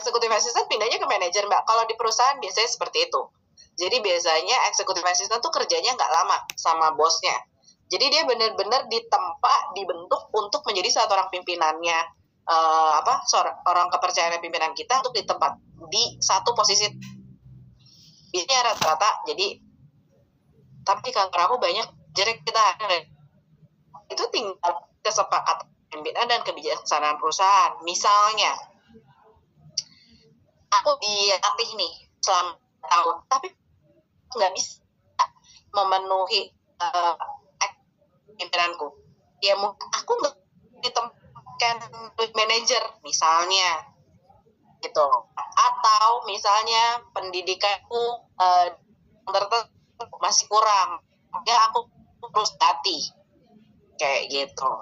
executive assistant pindahnya ke manajer, Mbak. Kalau di perusahaan biasanya seperti itu. Jadi biasanya executive assistant tuh kerjanya nggak lama sama bosnya. Jadi dia benar-benar dibentuk untuk menjadi satu orang pimpinannya, orang kepercayaan pimpinan kita untuk ditempat di satu posisi. Biasanya rata-rata. Jadi, tapi kantor aku banyak, jadi kita itu tinggal kesepakatan pimpinan dan kebijaksanaan perusahaan. Misalnya, aku dilatih nih selama tahun, tapi nggak bisa memenuhi pimpinanku. Ya aku nggak ditempatkan manajer misalnya, gitu. Atau misalnya pendidikanku masih kurang, ya aku terus latih kayak gitu.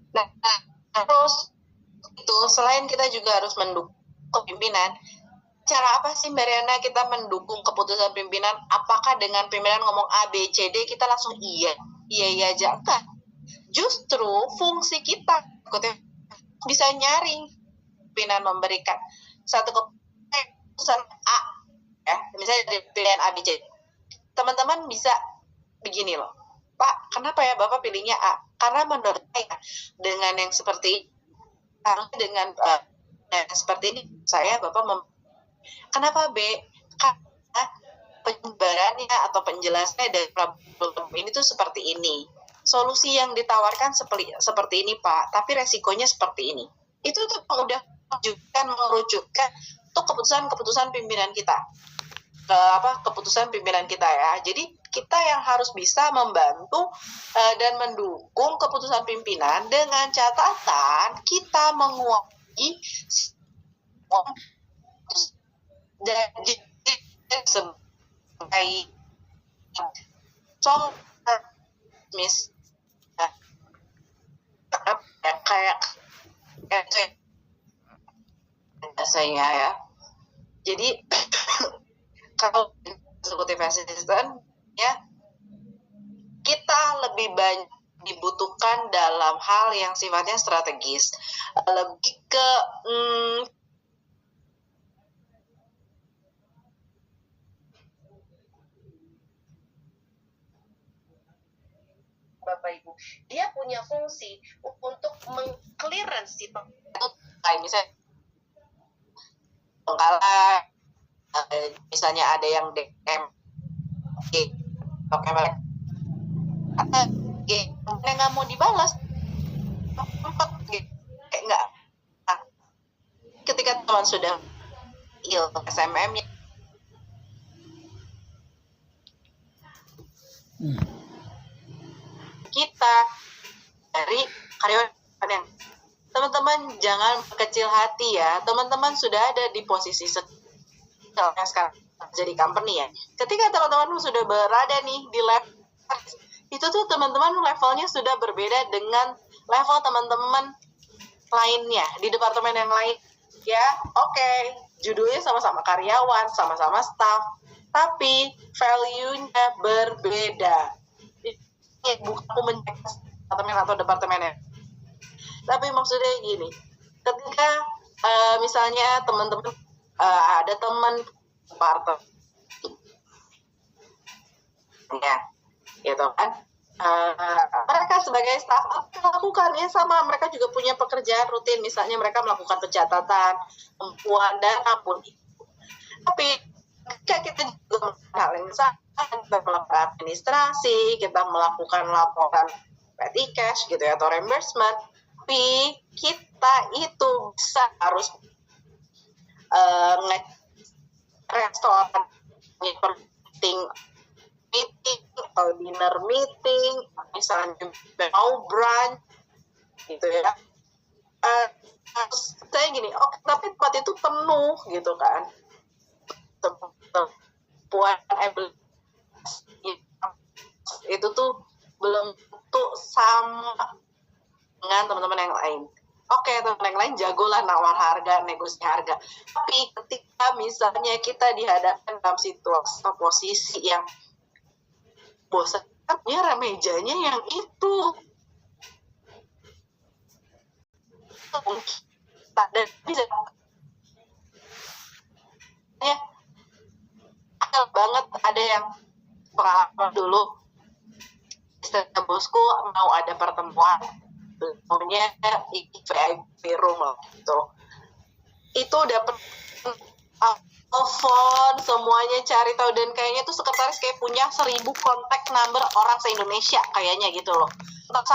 Nah, terus itu selain kita juga harus mendukung kepimpinan, cara apa sih Mbak Riana kita mendukung keputusan pimpinan? Apakah dengan pimpinan ngomong A, B, C, D kita langsung iya aja? Enggak. Justru fungsi kita bisa nyaring pimpinan memberikan satu keputusan A, ya, misalnya dari pilihan A, B, C. Teman-teman bisa begini loh, Pak, kenapa ya Bapak pilihnya A? Karena menurut saya dengan yang seperti dengan yang seperti ini saya Bapak kenapa B? Karena penyebarannya atau penjelasannya dari problem ini tuh seperti ini. Solusi yang ditawarkan seperti ini Pak, tapi resikonya seperti ini. Itu tuh udah merujukan untuk keputusan pimpinan kita. Keputusan pimpinan kita ya. Jadi kita yang harus bisa membantu dan mendukung keputusan pimpinan dengan catatan kita menguasai dan sebagai contoh kayak biasanya ya. Jadi kalau executive assistant ya kita lebih banyak dibutuhkan dalam hal yang sifatnya strategis, lebih ke Bapak Ibu, dia punya fungsi untuk meng-clearance itu kayak misalnya misalnya ada yang DM oke mereka nggak mau dibalas kayak nggak, ketika teman sudah SMM-nya kita dari karyawan yang teman-teman jangan kecil hati ya, teman-teman sudah ada di posisi sekarang jadi company ya. Ketika teman-teman sudah berada nih di level itu tuh teman-teman levelnya sudah berbeda dengan level teman-teman lainnya di departemen yang lain ya. Oke, judulnya sama-sama karyawan, sama-sama staff, tapi value-nya berbeda. Bukan aku mencek departemen atau departemennya, tapi maksudnya gini, ketika misalnya teman-teman ada teman partner ya gitu kan, mereka sebagai staff melakukan ya sama, mereka juga punya pekerjaan rutin, misalnya mereka melakukan pencatatan, pembuatan data pun itu. Tapi ketika kita juga melakukan hal yang sama, kita melakukan administrasi, kita melakukan laporan petty cash gitu ya atau reimbursement, tapi kita itu bisa harus restoran meeting atau dinner meeting, misalnya mau brunch gitu ya. Saya gini, tapi tempat itu penuh gitu kan, itu tuh belum tuh sama dengan teman-teman yang lain. Oke, teman yang lain jagolah nawar harga, negosiasi harga. Tapi ketika misalnya kita dihadapkan dalam situasi posisi yang bosan, ya mejanya yang itu kita dan bisa ya banget ada yang pengalaman dulu istrinya bosku mau ada pertemuan maunya VIP room loh gitu itu dapet telepon semuanya cari tahu dan kayaknya tuh sekretaris kayak punya 1000 kontak number orang se-Indonesia kayaknya gitu loh untuk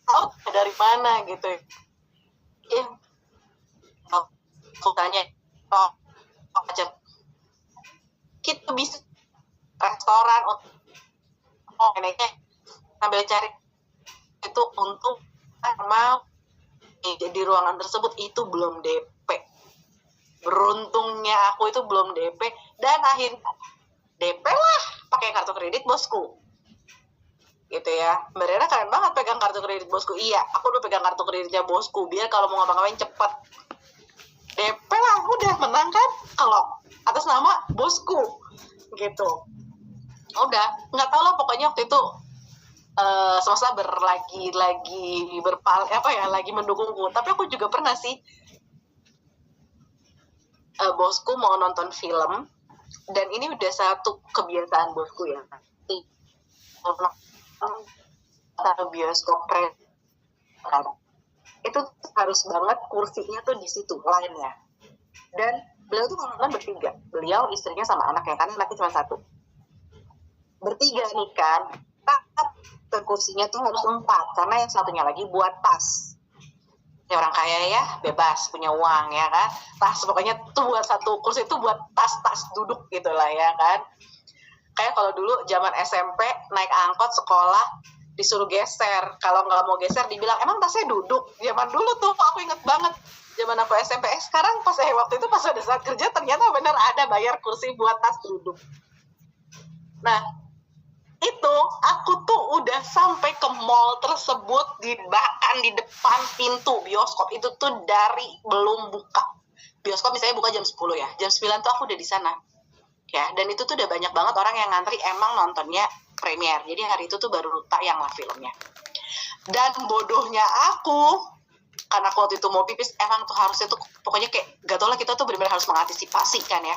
tahu dari mana gitu ya aku tanya aja kita bisa restoran kayaknya sambil cari itu untung mau di ruangan tersebut itu belum DP beruntungnya aku itu belum DP dan akhirnya DP lah pakai kartu kredit bosku gitu ya Mbak Rera keren banget pegang kartu kredit bosku iya aku udah pegang kartu kreditnya bosku biar kalau mau ngapa-ngapain cepet DP lah udah menang kan kalau atas nama bosku gitu udah nggak tahu lah pokoknya waktu itu semesta lagi mendukungku tapi aku juga pernah sih bosku mau nonton film dan ini udah satu kebiasaan bosku ya bioskop itu harus banget kursinya tuh di situ lainnya dan beliau tuh kalau nonton bertiga beliau istrinya sama anaknya kan anaknya cuma satu bertiga nih kan kursinya tuh harus 4 karena yang satunya lagi buat tas ya orang kaya ya bebas punya uang ya kan tas pokoknya tuh buat satu kursi itu buat tas duduk gitu lah ya kan kayak kalau dulu zaman SMP naik angkot sekolah disuruh geser kalau nggak mau geser dibilang emang tasnya duduk zaman dulu tuh aku inget banget zaman aku SMP sekarang pas waktu itu pas ada saat kerja ternyata benar ada bayar kursi buat tas duduk nah itu aku tuh udah sampai ke mall tersebut bahkan di depan pintu bioskop itu tuh dari belum buka bioskop misalnya buka jam 10 ya jam 9 tuh aku udah di sana ya dan itu tuh udah banyak banget orang yang ngantri emang nontonnya premier jadi hari itu tuh baru tayang lah filmnya dan bodohnya aku karena aku waktu itu mau pipis emang tuh harusnya tuh pokoknya kayak gak tau lah kita tuh benar-benar harus mengantisipasi kan ya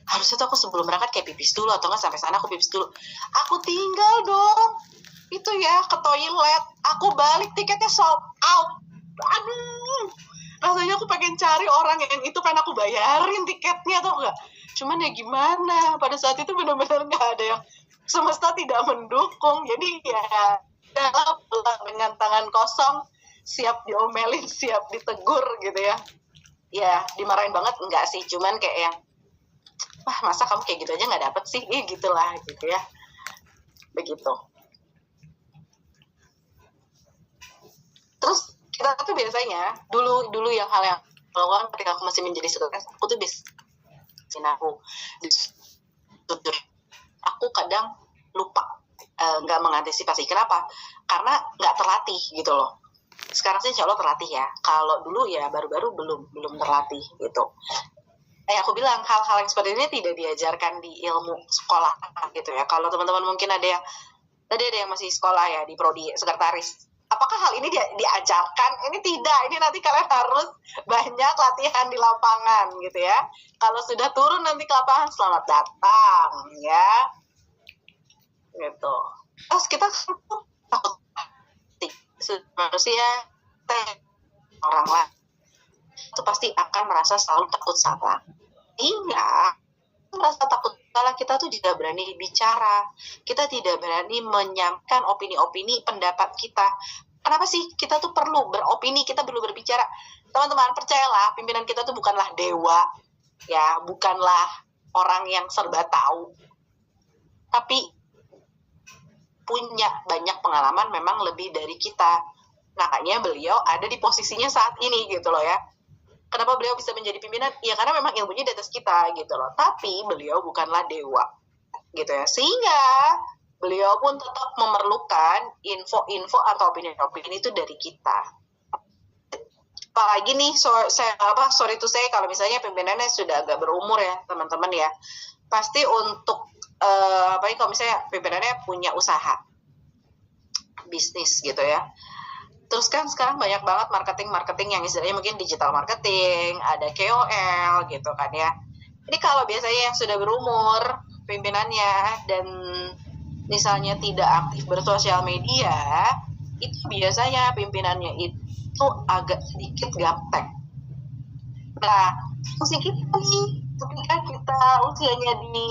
harusnya tuh aku sebelum berangkat kayak pipis dulu atau enggak sampai sana aku pipis dulu aku tinggal dong itu ya ke toilet aku balik tiketnya sold out aduh rasanya aku pengen cari orang yang itu kan aku bayarin tiketnya atau enggak cuman ya gimana pada saat itu benar-benar nggak ada yang semesta tidak mendukung jadi ya dalam pulang dengan tangan kosong siap diomelin siap ditegur gitu ya dimarahin banget enggak sih cuman kayak yang wah masa kamu kayak gitu aja nggak dapet sih gitulah gitu ya begitu terus kita tuh biasanya dulu yang hal yang lakukan ketika aku masih menjadi sekretaris aku tuh aku kadang lupa nggak mengantisipasi kenapa karena nggak terlatih gitu loh sekarang sih insya Allah terlatih ya kalau dulu ya baru-baru belum terlatih gitu aku bilang hal-hal yang seperti ini tidak diajarkan di ilmu sekolah gitu ya. Kalau teman-teman mungkin ada yang masih sekolah ya di prodi sekretaris. Apakah hal ini diajarkan? Ini tidak. Ini nanti kalian harus banyak latihan di lapangan gitu ya. Kalau sudah turun nanti ke lapangan selamat datang ya. Gitu. Terus kita takut manusia orang lain itu pasti akan merasa selalu takut salah. Hingga merasa takut salah kita tuh tidak berani bicara. Kita tidak berani menyampaikan opini-opini pendapat kita. Kenapa sih kita tuh perlu beropini, kita perlu berbicara. Teman-teman percayalah, pimpinan kita tuh bukanlah dewa, ya, bukanlah orang yang serba tahu. Tapi punya banyak pengalaman memang lebih dari kita. Makanya beliau ada di posisinya saat ini gitu loh ya. Kenapa beliau bisa menjadi pimpinan? Ya karena memang ilmunya di atas kita gitu loh. Tapi beliau bukanlah dewa gitu ya. Sehingga beliau pun tetap memerlukan info-info atau opini-opini itu dari kita. Apalagi nih, sorry to say kalau misalnya pimpinannya sudah agak berumur ya teman-teman ya. Pasti untuk kalau misalnya pimpinannya punya usaha bisnis gitu ya. Terus kan sekarang banyak banget marketing yang istilahnya mungkin digital marketing, ada KOL gitu kan ya. Ini kalau biasanya yang sudah berumur pimpinannya dan misalnya tidak aktif bersosial media, itu biasanya pimpinannya itu agak sedikit gaptek. Nah, fungsi kita nih ketika kita usianya di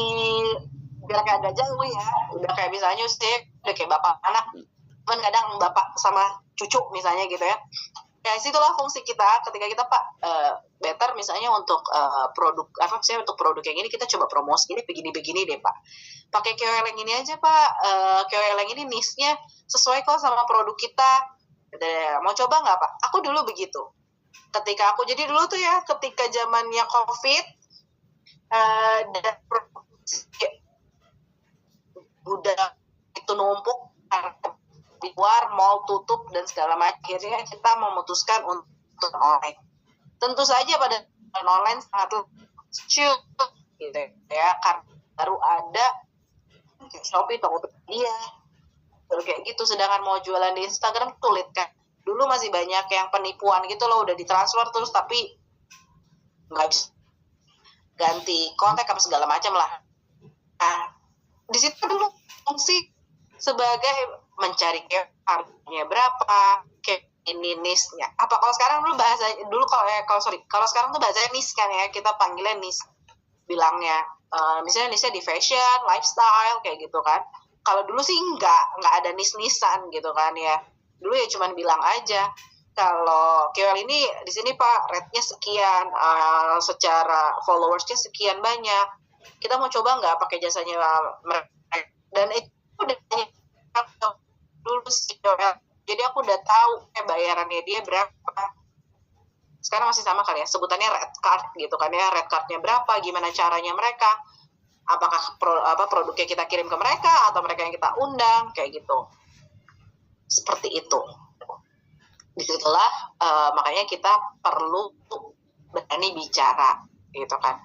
jarak agak jauh ya, udah kayak misalnya usia udah kayak bapak anak, kan kadang bapak sama cucu misalnya gitu ya. Ya situlah fungsi kita ketika kita Pak better misalnya untuk produk apa sih untuk produk yang ini kita coba promosi ini begini deh Pak. Pakai KOL yang ini aja Pak. KOL yang ini niche-nya sesuai kok sama produk kita. Mau coba nggak Pak? Aku dulu begitu. Ketika aku jadi dulu tuh ya ketika zamannya COVID dan udah itu numpuk di luar, mall tutup dan segala macam, akhirnya kita memutuskan untuk online. Tentu saja pada online sangat lucu gitu ya, karena baru ada Shopee, Tokopedia, baru kayak gitu. Sedangkan mau jualan di Instagram sulit kan. Dulu masih banyak yang penipuan gitu loh, udah ditransfer terus tapi nggak bisa ganti kontak apa segala macam lah. Nah, di situ dulu fungsi sebagai mencari harganya berapa, kayak ini niche-nya. Apa kalau sekarang dulu bahasa dulu kalau sekarang tuh bahasanya niche kan ya, kita panggilnya niche bilangnya. Misalnya niche-nya di fashion, lifestyle kayak gitu kan. Kalau dulu sih nggak ada niche-nichean gitu kan ya. Dulu ya cuman bilang aja kalau KOL ini di sini Pak rate-nya sekian, secara followersnya sekian banyak. Kita mau coba nggak pakai jasanya mereka? Dan itu udah dulu sih, jadi aku udah tahu bayarannya dia berapa. Sekarang masih sama kali ya, sebutannya red card gitu kan ya, red cardnya berapa, gimana caranya mereka, apakah produknya kita kirim ke mereka atau mereka yang kita undang kayak gitu, seperti itu. Disitulah makanya kita perlu berani bicara gitu kan.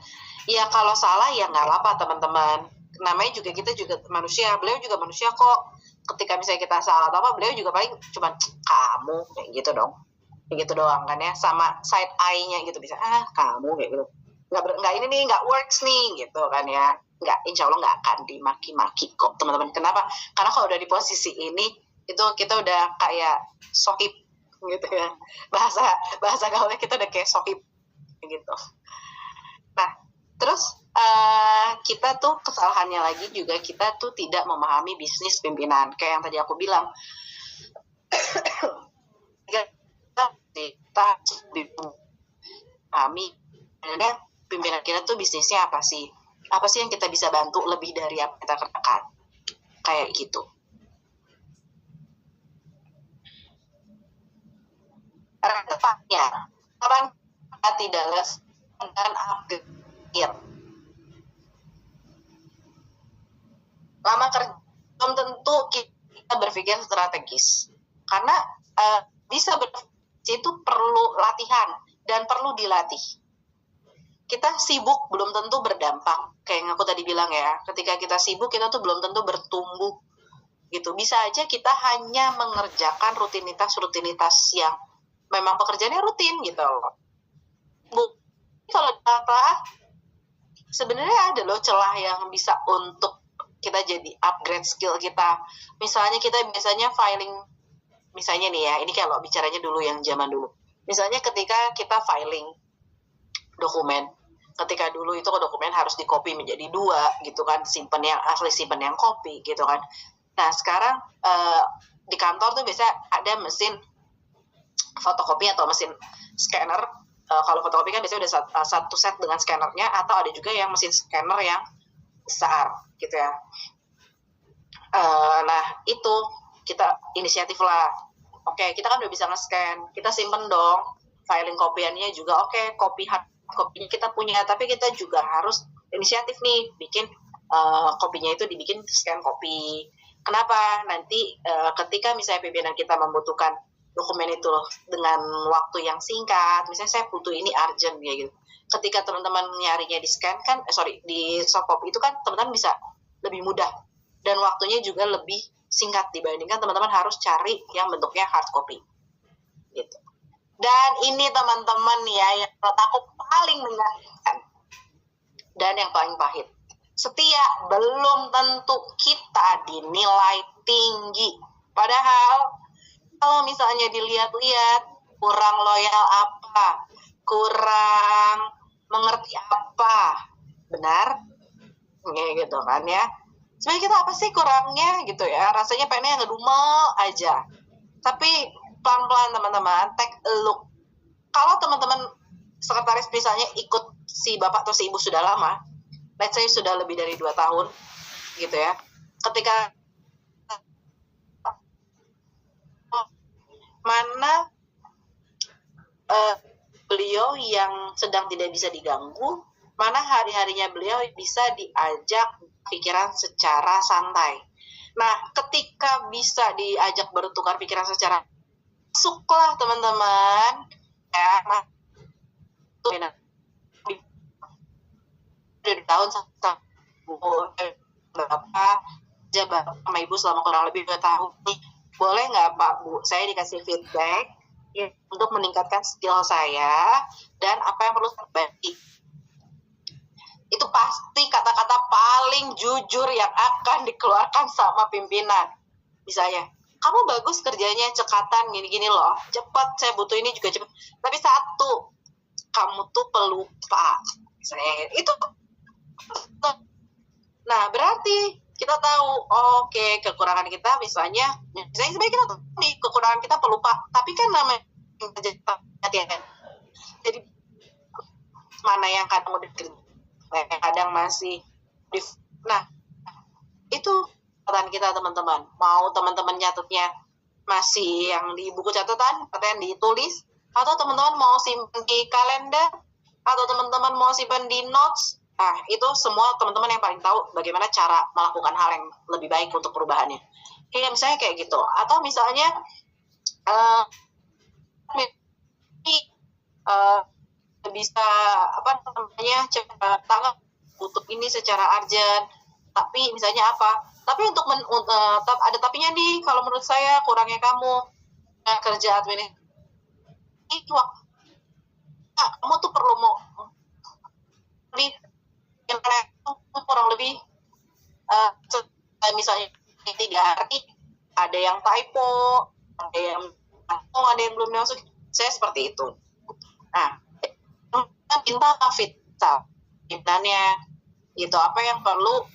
Ya kalau salah ya nggak apa teman-teman, namanya juga kita juga manusia, beliau juga manusia kok. Ketika misalnya kita salah atau apa, beliau juga paling cuman kamu kayak gitu dong, kayak gitu doang kan ya, sama side eye-nya gitu bisa kamu kayak gitu, nggak ini nih nggak works nih gitu kan ya, nggak, insya Allah nggak akan dimaki-maki kok teman-teman. Kenapa? Karena kalau udah di posisi ini itu kita udah kayak sohib gitu ya, bahasa gaulnya kita udah kayak sohib gitu. Nah terus kita tuh kesalahannya lagi juga kita tuh tidak memahami bisnis pimpinan. Kayak yang tadi aku bilang, kita memahami pimpinan kita tuh bisnisnya apa sih yang kita bisa bantu lebih dari apa kita kerjakan, kayak gitu. Tepatnya orang tidak les dengan upgrade lama kerja, belum tentu kita berpikir strategis, karena bisa berpikir itu perlu latihan dan perlu dilatih. Kita sibuk belum tentu berdampak, kayak yang aku tadi bilang ya, ketika kita sibuk kita tuh belum tentu bertumbuh gitu. Bisa aja kita hanya mengerjakan rutinitas yang memang pekerjaannya rutin gitu loh. Kalau data sebenarnya ada loh celah yang bisa untuk kita jadi upgrade skill kita. Misalnya kita biasanya filing, misalnya nih ya, ini kalau bicaranya dulu yang zaman dulu. Misalnya ketika kita filing dokumen, ketika dulu itu dokumen harus di-copy menjadi 2 gitu kan, simpen yang asli, simpen yang copy gitu kan. Nah sekarang di kantor tuh biasa ada mesin fotokopi atau mesin scanner. Kalau fotokopi kan biasanya udah satu set dengan scannernya, atau ada juga yang mesin scanner yang besar gitu ya. Nah itu kita inisiatif lah. Oke, kita kan udah bisa nge-scan, kita simpen dong filing kopiannya juga. Oke, copy hard copy kita punya, tapi kita juga harus inisiatif nih bikin kopinya itu dibikin scan copy. Kenapa? Nanti ketika misalnya pimpinan kita membutuhkan dokumen itu loh dengan waktu yang singkat, misalnya saya butuh ini urgent ya gitu. Ketika teman-teman nyarinya di scan kan, di soft copy itu kan teman-teman bisa lebih mudah dan waktunya juga lebih singkat dibandingkan teman-teman harus cari yang bentuknya hard copy. gitu. Dan ini teman-teman ya yang menurut aku paling menyakitkan dan yang paling pahit. Setia belum tentu kita dinilai tinggi. Padahal kalau misalnya dilihat-lihat, kurang loyal apa, kurang mengerti apa, benar? Gitu kan ya. Sebenarnya kita apa sih kurangnya gitu ya, rasanya pengennya ngedumel aja. Tapi pelan-pelan teman-teman, take a look. Kalau teman-teman sekretaris misalnya ikut si bapak atau si ibu sudah lama, let's say sudah lebih dari 2 tahun gitu ya, ketika mana beliau yang sedang tidak bisa diganggu, mana hari-harinya beliau bisa diajak pikiran secara santai. Nah, ketika bisa diajak bertukar pikiran secara masuklah teman-teman ya, dari tahun berapa jabat sama ibu selama kurang lebih 2 tahun nih, boleh nggak Pak Bu saya dikasih feedback ya, untuk meningkatkan skill saya dan apa yang perlu saya perbaiki. Itu pasti kata-kata paling jujur yang akan dikeluarkan sama pimpinan. Misalnya, kamu bagus kerjanya cekatan gini-gini loh, cepat, saya butuh ini juga cepat. Tapi satu, kamu tuh pelupa. Misalnya, itu. Nah, berarti kita tahu, oke, kekurangan kita misalnya sebaiknya kita tahu nih, kekurangan kita pelupa. Tapi kan namanya hati-hati. Jadi, mana yang kadang udah kadang masih nah itu catatan kita teman-teman. Mau teman-teman nyatetnya masih yang di buku catatan atau yang ditulis, atau teman-teman mau simpan di kalender, atau teman-teman mau simpan di notes, nah itu semua teman-teman yang paling tahu bagaimana cara melakukan hal yang lebih baik untuk perubahannya. Kayak misalnya kayak gitu, atau misalnya bisa apa namanya tangan butuh ini secara urgent, tapi misalnya apa, tapi untuk ada tapinya nih, kalau menurut saya kurangnya kamu kerja administratif waktu, kamu tuh perlu mau lebih kurang lebih misalnya 3 hari ada yang typo, ada yang belum masuk, saya seperti itu. Nah, minta pimpinannya gitu, apa yang perlu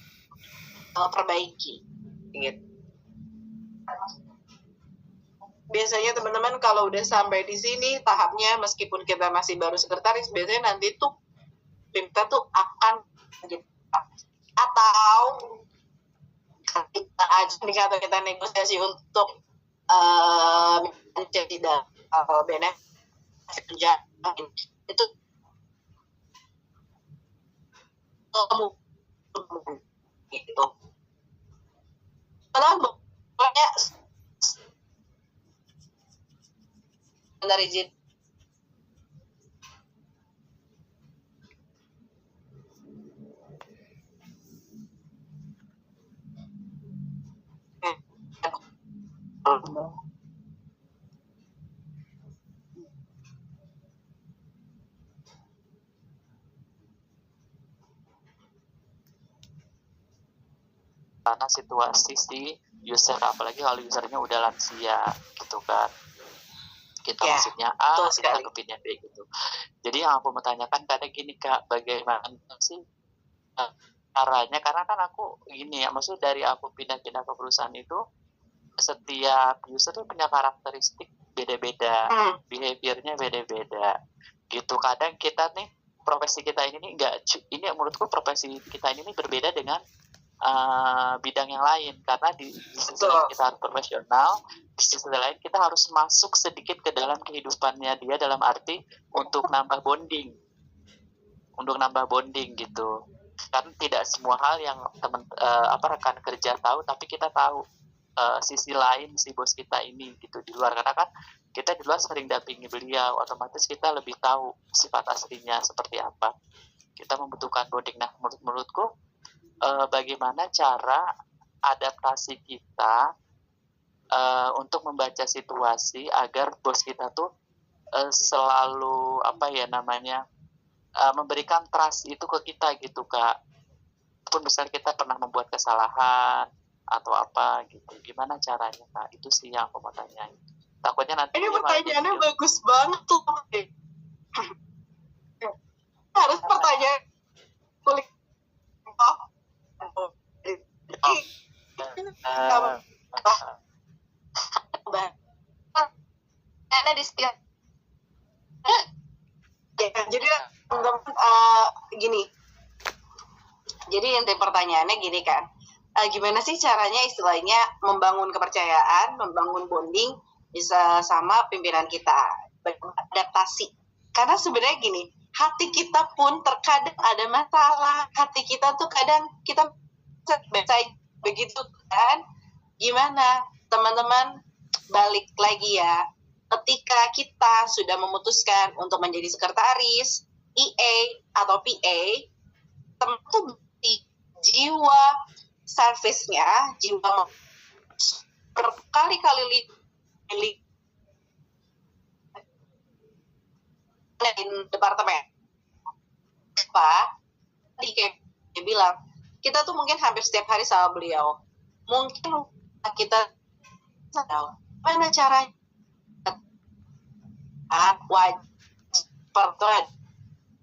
perbaiki gitu. Biasanya teman-teman kalau udah sampai di sini tahapnya, meskipun kita masih baru sekretaris, biasanya nanti tuh kita tuh akan gitu, atau kita aja atau kita negosiasi untuk menjadi benefit kerja itu kamu gitu. Karena banyak dari izin karena situasi si user, apalagi kalau usernya udah lansia gitu kan, kita maksudnya A, kita kepinnya B gitu. Jadi yang aku mau tanyakan kadang gini Kak, bagaimana sih caranya, karena kan aku gini ya, maksudnya dari aku pindah-pindah ke perusahaan itu, setiap user tuh punya karakteristik beda-beda, behaviornya beda-beda gitu. Kadang kita nih, profesi kita ini enggak, ini menurutku profesi kita ini berbeda dengan bidang yang lain, karena di sisi lain kita harus profesional, di sisi lain kita harus masuk sedikit ke dalam kehidupannya dia, dalam arti untuk nambah bonding gitu. Kan tidak semua hal yang rekan kerja tahu, tapi kita tahu sisi lain si bos kita ini gitu di luar, karena kan kita di luar sering dampingi beliau, otomatis kita lebih tahu sifat aslinya seperti apa. Kita membutuhkan bonding. Nah, menurutku bagaimana cara adaptasi kita untuk membaca situasi agar bos kita tuh selalu memberikan trust itu ke kita gitu Kak. Pun besar kita pernah membuat kesalahan atau apa gitu, gimana caranya Kak? Itu sih yang aku mau tanyain. Takutnya nanti ini pertanyaannya bagus banget tuh. Harus pertanyaan kulik. Ada di setiap. Jadi teman-teman gini. Jadi inti pertanyaannya gini kan. Gimana sih caranya istilahnya membangun kepercayaan, membangun bonding bisa sama pimpinan kita, adaptasi. Karena sebenarnya gini, hati kita pun terkadang ada masalah. Hati kita tuh kadang kita baca begitu kan. Gimana teman-teman, balik lagi ya. Ketika kita sudah memutuskan untuk menjadi sekretaris, EA atau PA, teman tuh jiwa servisnya, jiwa berkali-kali lipat di departemen. Apa? Tadi kayak dia bilang, kita tuh mungkin hampir setiap hari sama beliau. Mungkin kita mana caranya? Wajib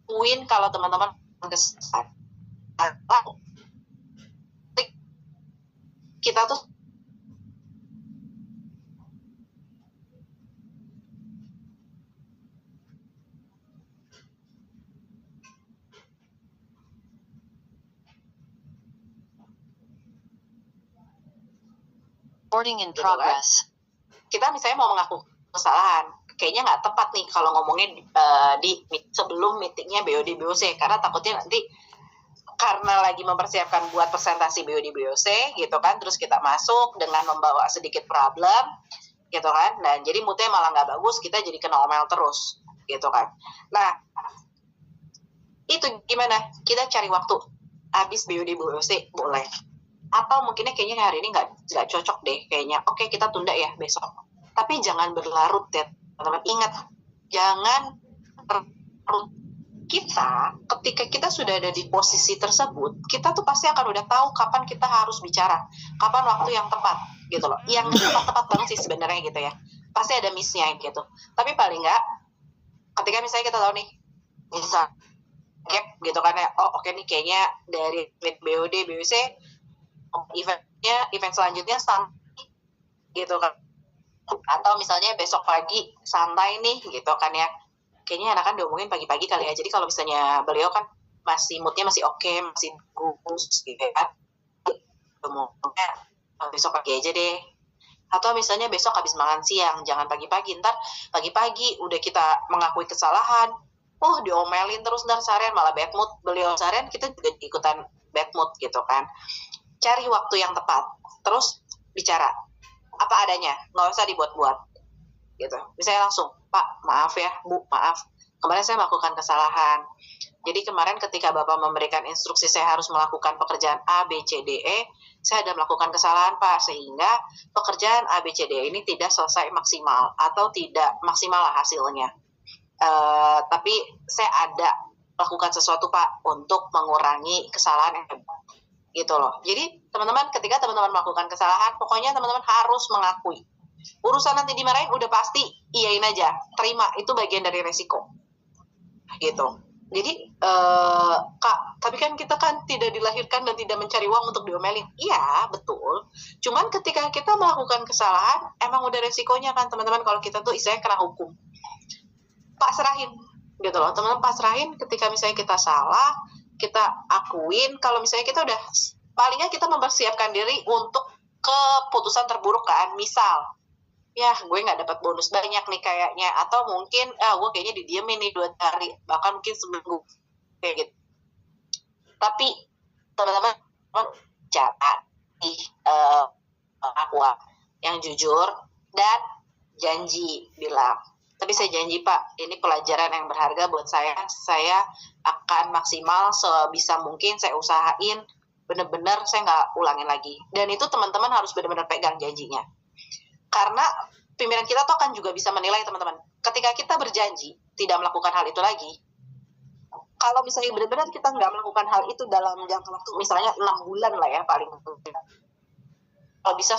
win kalau teman-teman kesalahan. Kita tuh recording in progress. Kita misalnya mau mengaku kesalahan, kayaknya nggak tepat nih kalau ngomongin di sebelum meetingnya BOD BOC, karena takutnya nanti karena lagi mempersiapkan buat presentasi BOD BOC gitu kan, terus kita masuk dengan membawa sedikit problem gitu kan, dan jadi moodnya malah nggak bagus, kita jadi kena omel terus gitu kan. Nah itu gimana? Kita cari waktu habis BOD BOC boleh, atau mungkinnya kayaknya hari ini nggak cocok deh kayaknya, oke kita tunda ya besok. Tapi jangan berlarut ya teman-teman, ingat jangan berlarut. Kita ketika kita sudah ada di posisi tersebut, kita tuh pasti akan udah tahu kapan kita harus bicara, kapan waktu yang tepat gitu loh. Yang tepat banget sih sebenarnya gitu ya, pasti ada miss-nya gitu. Tapi paling nggak ketika misalnya kita tahu nih misal gap gitu kan ya, oh oke nih kayaknya dari BOD BOC event selanjutnya santai gitu kan, atau misalnya besok pagi santai nih gitu kan ya, kayaknya enakan diomongin pagi-pagi kali ya. Jadi kalau misalnya beliau kan masih moodnya masih oke, masih bagus gitu kan, ngomongnya besok pagi aja deh. Atau misalnya besok habis makan siang, jangan pagi-pagi, ntar pagi-pagi udah kita mengakui kesalahan, diomelin terus, ntar seharian malah bad mood, beliau seharian kita juga ikutan bad mood gitu kan. Cari waktu yang tepat, terus bicara apa adanya, nggak usah dibuat-buat gitu. Misalnya langsung, Pak maaf ya Bu, maaf kemarin saya melakukan kesalahan. Jadi kemarin ketika Bapak memberikan instruksi saya harus melakukan pekerjaan A, B, C, D, E, saya ada melakukan kesalahan Pak, sehingga pekerjaan A, B, C, D, E ini tidak selesai maksimal atau tidak maksimal lah hasilnya. Tapi saya ada melakukan sesuatu Pak untuk mengurangi kesalahan yang gitu loh. Jadi teman-teman ketika teman-teman melakukan kesalahan, pokoknya teman-teman harus mengakui. Urusan nanti dimarahin udah pasti iyain aja, terima, itu bagian dari resiko gitu. Jadi Kak, tapi kan kita kan tidak dilahirkan dan tidak mencari uang untuk diomelin. Iya betul, cuman ketika kita melakukan kesalahan emang udah resikonya kan teman-teman, kalau kita tuh istilahnya kena hukum. Pasrahin gitu loh teman-teman, pasrahin ketika misalnya kita salah, kita akuin kalau misalnya kita udah, palingnya kita mempersiapkan diri untuk keputusan terburuk kan. Misal ya gue nggak dapat bonus banyak nih kayaknya, atau mungkin gue kayaknya didiemin nih 2 hari, bahkan mungkin seminggu kayak gitu. Tapi teman-teman catat aku yang jujur dan janji bilang, tapi saya janji Pak, ini pelajaran yang berharga buat saya akan maksimal sebisa mungkin, saya usahain benar-benar saya nggak ulangin lagi. Dan itu teman-teman harus benar-benar pegang janjinya. Karena pimpinan kita tuh akan juga bisa menilai, teman-teman. Ketika kita berjanji tidak melakukan hal itu lagi, kalau misalnya benar-benar kita nggak melakukan hal itu dalam jangka waktu misalnya 6 bulan lah ya paling, kalau bisa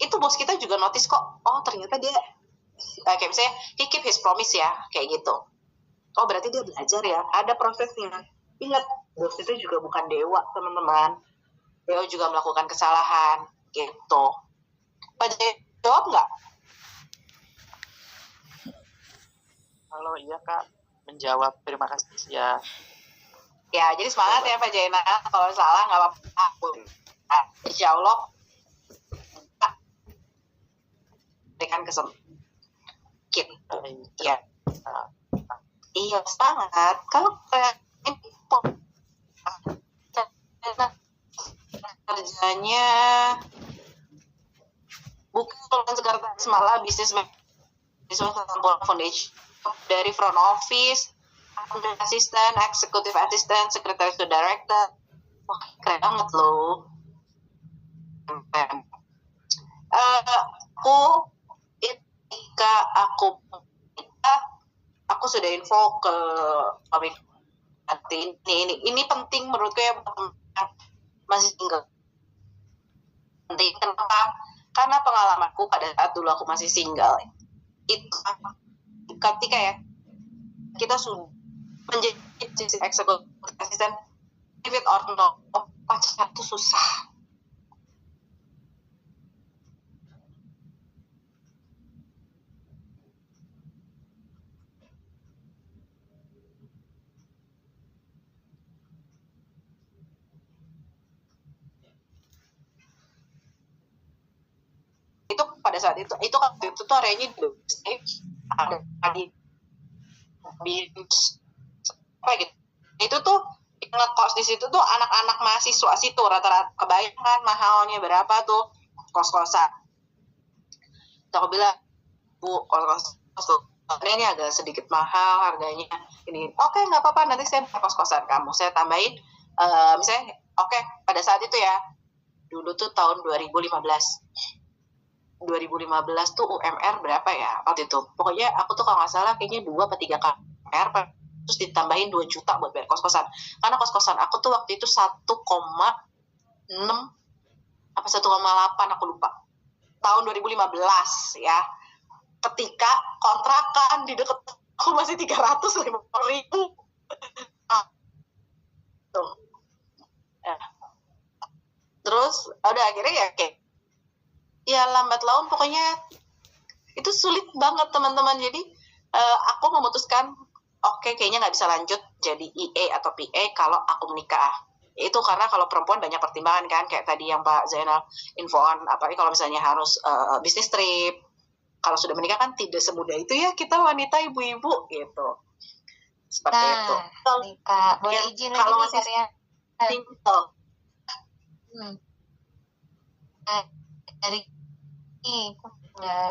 itu bos kita juga notice kok, oh ternyata dia kayak misalnya he keep his promise ya, kayak gitu. Oh berarti dia belajar ya, ada prosesnya. Ingat, bos itu juga bukan dewa, teman-teman. Dewa juga melakukan kesalahan, gitu. Pak Jaya jawab nggak? Kalau iya Kak, menjawab, terima kasih ya. Ya, jadi semangat ya Pak Jaina. Kalau salah nggak apa-apa. Insya Allah berikan kesempatan. Ya. Iya, semangat. Kalau ini kerjanya bukan sekretaris, malah bisnis foundation, dari front office, assistant, executive assistant, secretary to director. Wah, keren banget loh. Ketika aku sudah info ke pabrik ini penting menurutku ya, masih single. Penting kenapa? Karena pengalamanku pada saat dulu aku masih single itu ketika ya kita sudah menjadi executive assistant, if it or no, pacaran itu susah. Itu pada saat itu tuh areanya ada di apa gitu. Itu tuh ngekos di situ tuh anak-anak mahasiswa situ, rata-rata kebayang mahalnya berapa tuh kos-kosan. Aku bilang, Bu, kos-kosan ini agak sedikit mahal harganya. Ini oke, nggak apa-apa, nanti saya kos-kosan kamu, saya tambahin misalnya oke, pada saat itu ya, dulu tuh tahun 2015 tuh UMR berapa ya waktu itu, pokoknya aku tuh kalau nggak salah kayaknya 2 atau 3 kali UMR, terus ditambahin 2 juta buat bayar kos-kosan. Karena kos-kosan aku tuh waktu itu 1,6 apa 1,8 aku lupa, tahun 2015 ya. Ketika kontrakan di dekat aku masih 350.000. Terus udah akhirnya ya kayak ya lambat laun pokoknya itu sulit banget teman-teman. Jadi aku memutuskan oke, kayaknya nggak bisa lanjut jadi EA atau PA kalau aku menikah. Itu karena kalau perempuan banyak pertimbangan kan, kayak tadi yang Pak Zainal infoan, apalagi kalau misalnya harus bisnis trip. Kalau sudah menikah kan tidak semudah itu ya kita wanita ibu-ibu gitu. Seperti itu. Kak, boleh izin lagi kalau masih single. Dari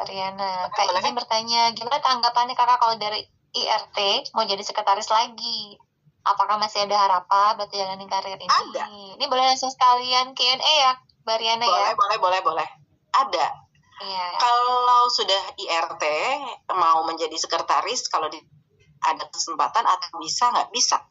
Riana, Kak izin bertanya, gimana tanggapannya Kakak kalau dari IRT mau jadi sekretaris lagi? Apakah masih ada harapan buat jalanin karir ini? Ada. Ini boleh langsung sekalian Q&A ya, Mbak Riana ya? Boleh. Ada. Iya. Kalau sudah IRT mau menjadi sekretaris, kalau ada kesempatan atau bisa nggak bisa.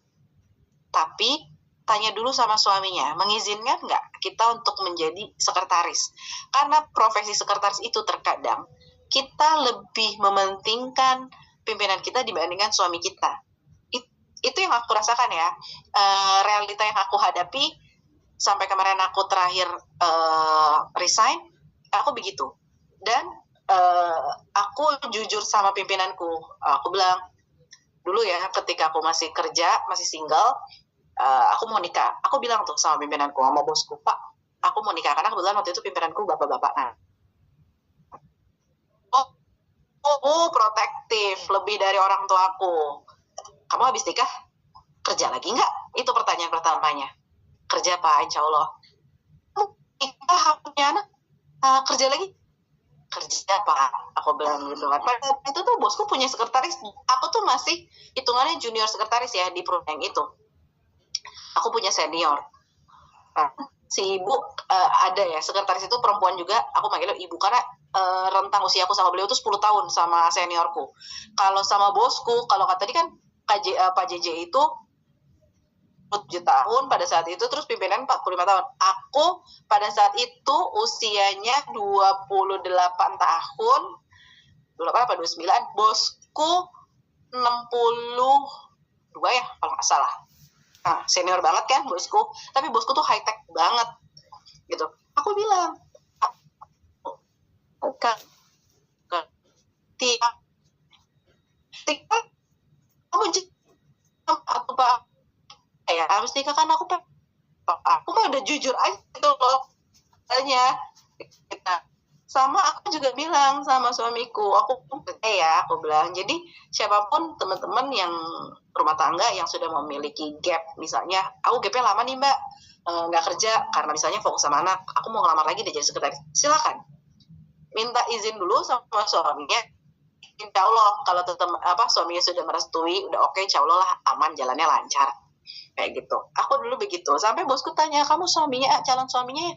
Tapi tanya dulu sama suaminya, mengizinkan nggak kita untuk menjadi sekretaris? Karena profesi sekretaris itu terkadang kita lebih mementingkan pimpinan kita dibandingkan suami kita. Itu yang aku rasakan ya, realita yang aku hadapi sampai kemarin aku terakhir resign, aku begitu. Dan aku jujur sama pimpinanku, aku bilang dulu ya ketika aku masih kerja, masih single, aku mau nikah. Aku bilang tuh sama pimpinanku, sama bosku, Pak, aku mau nikah. Karena kebetulan waktu itu pimpinanku bapak-bapak. Protektif, lebih dari orang tuaku. Kamu habis nikah, kerja lagi nggak? Itu pertanyaan pertamanya. Kerja Pak, insya Allah. Nikah, punya anak, kerja lagi? Kerja Pak, aku bilang gitu kan. Pada itu tuh bosku punya sekretaris, aku tuh masih hitungannya junior sekretaris ya di perusahaan itu. Aku punya senior. si ibu ada ya, sekretaris itu perempuan juga, aku manggilnya ibu karena rentang usia aku sama beliau tuh 10 tahun sama seniorku. Kalau sama bosku, kalau kata tadi kan Pak JJ itu 7 tahun pada saat itu, terus pimpinan 45 tahun. Aku pada saat itu usianya 28 tahun, 28 apa 29, bosku 62 ya kalau nggak salah. Nah, senior banget kan bosku, tapi bosku tuh high tech banget gitu. Aku bilang kamu aku Pak ya habis nikah kan aku mah udah jujur aja gitu loh tanya. Sama aku juga bilang sama suamiku, aku bilang, jadi siapapun teman-teman yang rumah tangga yang sudah memiliki gap, misalnya aku gapnya lama nih mbak, nggak kerja karena misalnya fokus sama anak, aku mau ngelamar lagi deh jadi sekretaris, silakan minta izin dulu sama suaminya. Insya Allah kalau suaminya sudah merestui, udah oke, insya Allah lah aman, jalannya lancar kayak gitu. Aku dulu begitu, sampai bosku tanya, kamu calon suaminya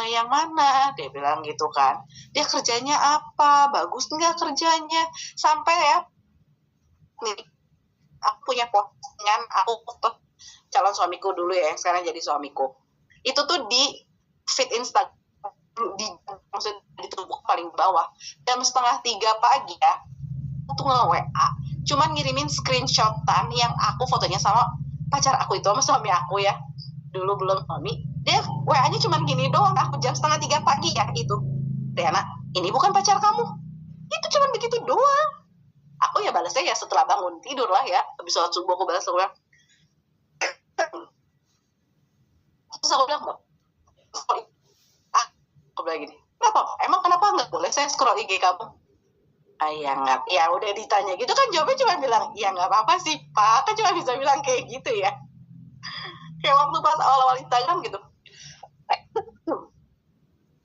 yang mana? Dia bilang gitu kan, dia kerjanya apa, bagus nggak kerjanya, sampai ya nih aku punya postingan, aku calon suamiku dulu ya, yang sekarang jadi suamiku, itu tuh di feed Instagram, maksudnya di tubuh paling bawah, jam 2:30 pagi ya, aku nge-WA, cuman ngirimin screenshotan yang aku fotonya sama pacar aku itu, sama suami aku ya, dulu belum suami, dia WA-nya cuman gini doang, aku jam 2:30 pagi ya, itu Riana, ini bukan pacar kamu, itu cuman begitu doang. Aku ya balasnya ya setelah bangun tidur lah ya, habis sholat subuh aku balas, aku bilang, terus aku bilang, aku bilang gini, kenapa nggak boleh saya scroll IG kamu? Ya udah ditanya gitu kan, jawabnya cuma bilang ya nggak apa-apa sih Pak, kan cuma bisa bilang kayak gitu ya, kayak waktu pas awal-awal Instagram gitu.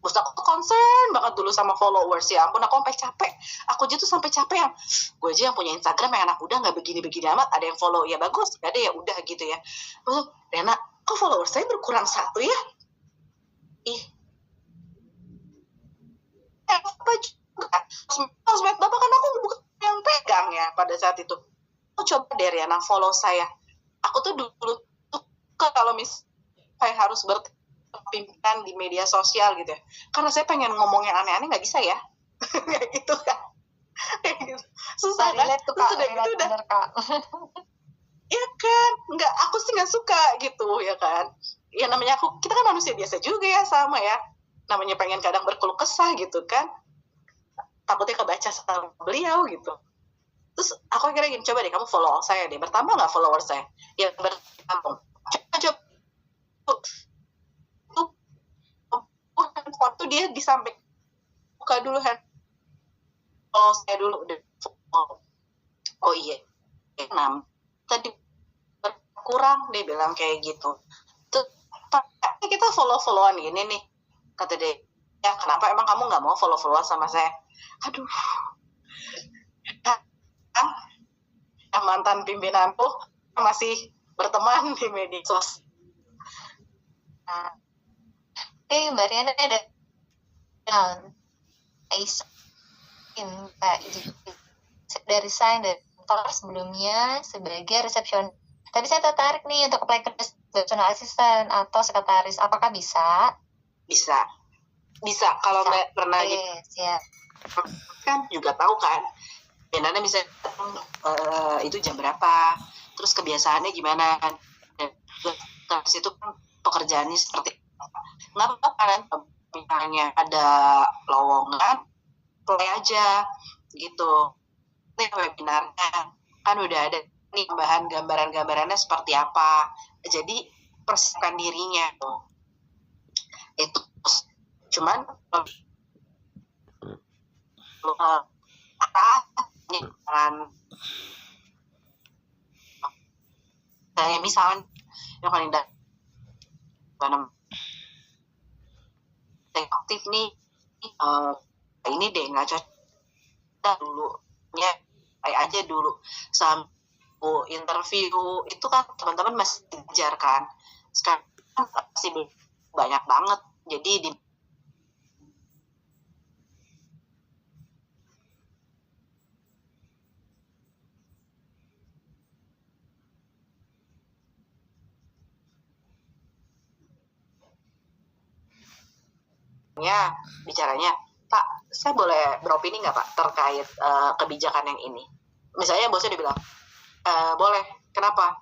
Terus aku concern banget dulu sama followers, ya ampun, aku sampai capek, aku aja tuh sampai capek yang gue aja yang punya Instagram yang anak udah nggak begini-begini amat, ada yang follow ya bagus, gak ada ya udah gitu ya. Terus Rena, kok followers saya berkurang 1 ya? Apa juga sosmed bapak kan aku bukan yang pegang ya pada saat itu. Aku coba deh Riana follow saya. Aku tuh dulu tuh kalau saya harus berpimpinan di media sosial gitu ya, karena saya pengen ngomong yang aneh-aneh nggak bisa ya. Kayak gitu kan, kayak gitu susah kan. Terus udah gitu udah ya kan, nggak, aku sih nggak suka gitu ya kan. Ya namanya kita kan manusia biasa juga ya, sama ya, namanya pengen kadang berkeluh kesah gitu kan, takutnya kebaca sama beliau gitu. Terus aku akhirnya gini, coba deh kamu follow saya deh, bertambah nggak followers saya? Ya bertambah. Coba handphone tuh dia di samping, buka dulu follow saya dulu deh. Oh iya, 6 tadi berkurang, dia bilang kayak gitu. Tuh kita follow-followan gini nih, kata dia, ya kenapa emang kamu nggak mau follow-followan sama saya? Aduh, mantan pimpinanku masih berteman di media sosial. Mbak Riana ada dari resign dari kantor sebelumnya sebagai resepsionis. Tapi saya tertarik nih untuk apply ke personal assistant atau sekretaris. Apakah bisa? Bisa. Kalau Mbak pernah kan juga tahu kan, Benana bisa itu jam berapa, terus kebiasaannya gimana kan, dan situ kan pekerjaannya seperti nggak apa-apa kan, misalnya ada lowongan play aja gitu. Ini webinarnya kan udah ada nih tambahan gambarannya seperti apa, jadi persiapkan dirinya tuh. Itu cuman saya misalnya yang paling aktif nih, ini deh nggak cocok dulunya, kayak aja dulu sampai interview itu kan teman-teman masih belajar kan, sekarang masih banyak banget. Jadi bicaranya, Pak, saya boleh beropini nggak Pak terkait kebijakan yang ini? Misalnya bosnya dibilang, boleh, kenapa?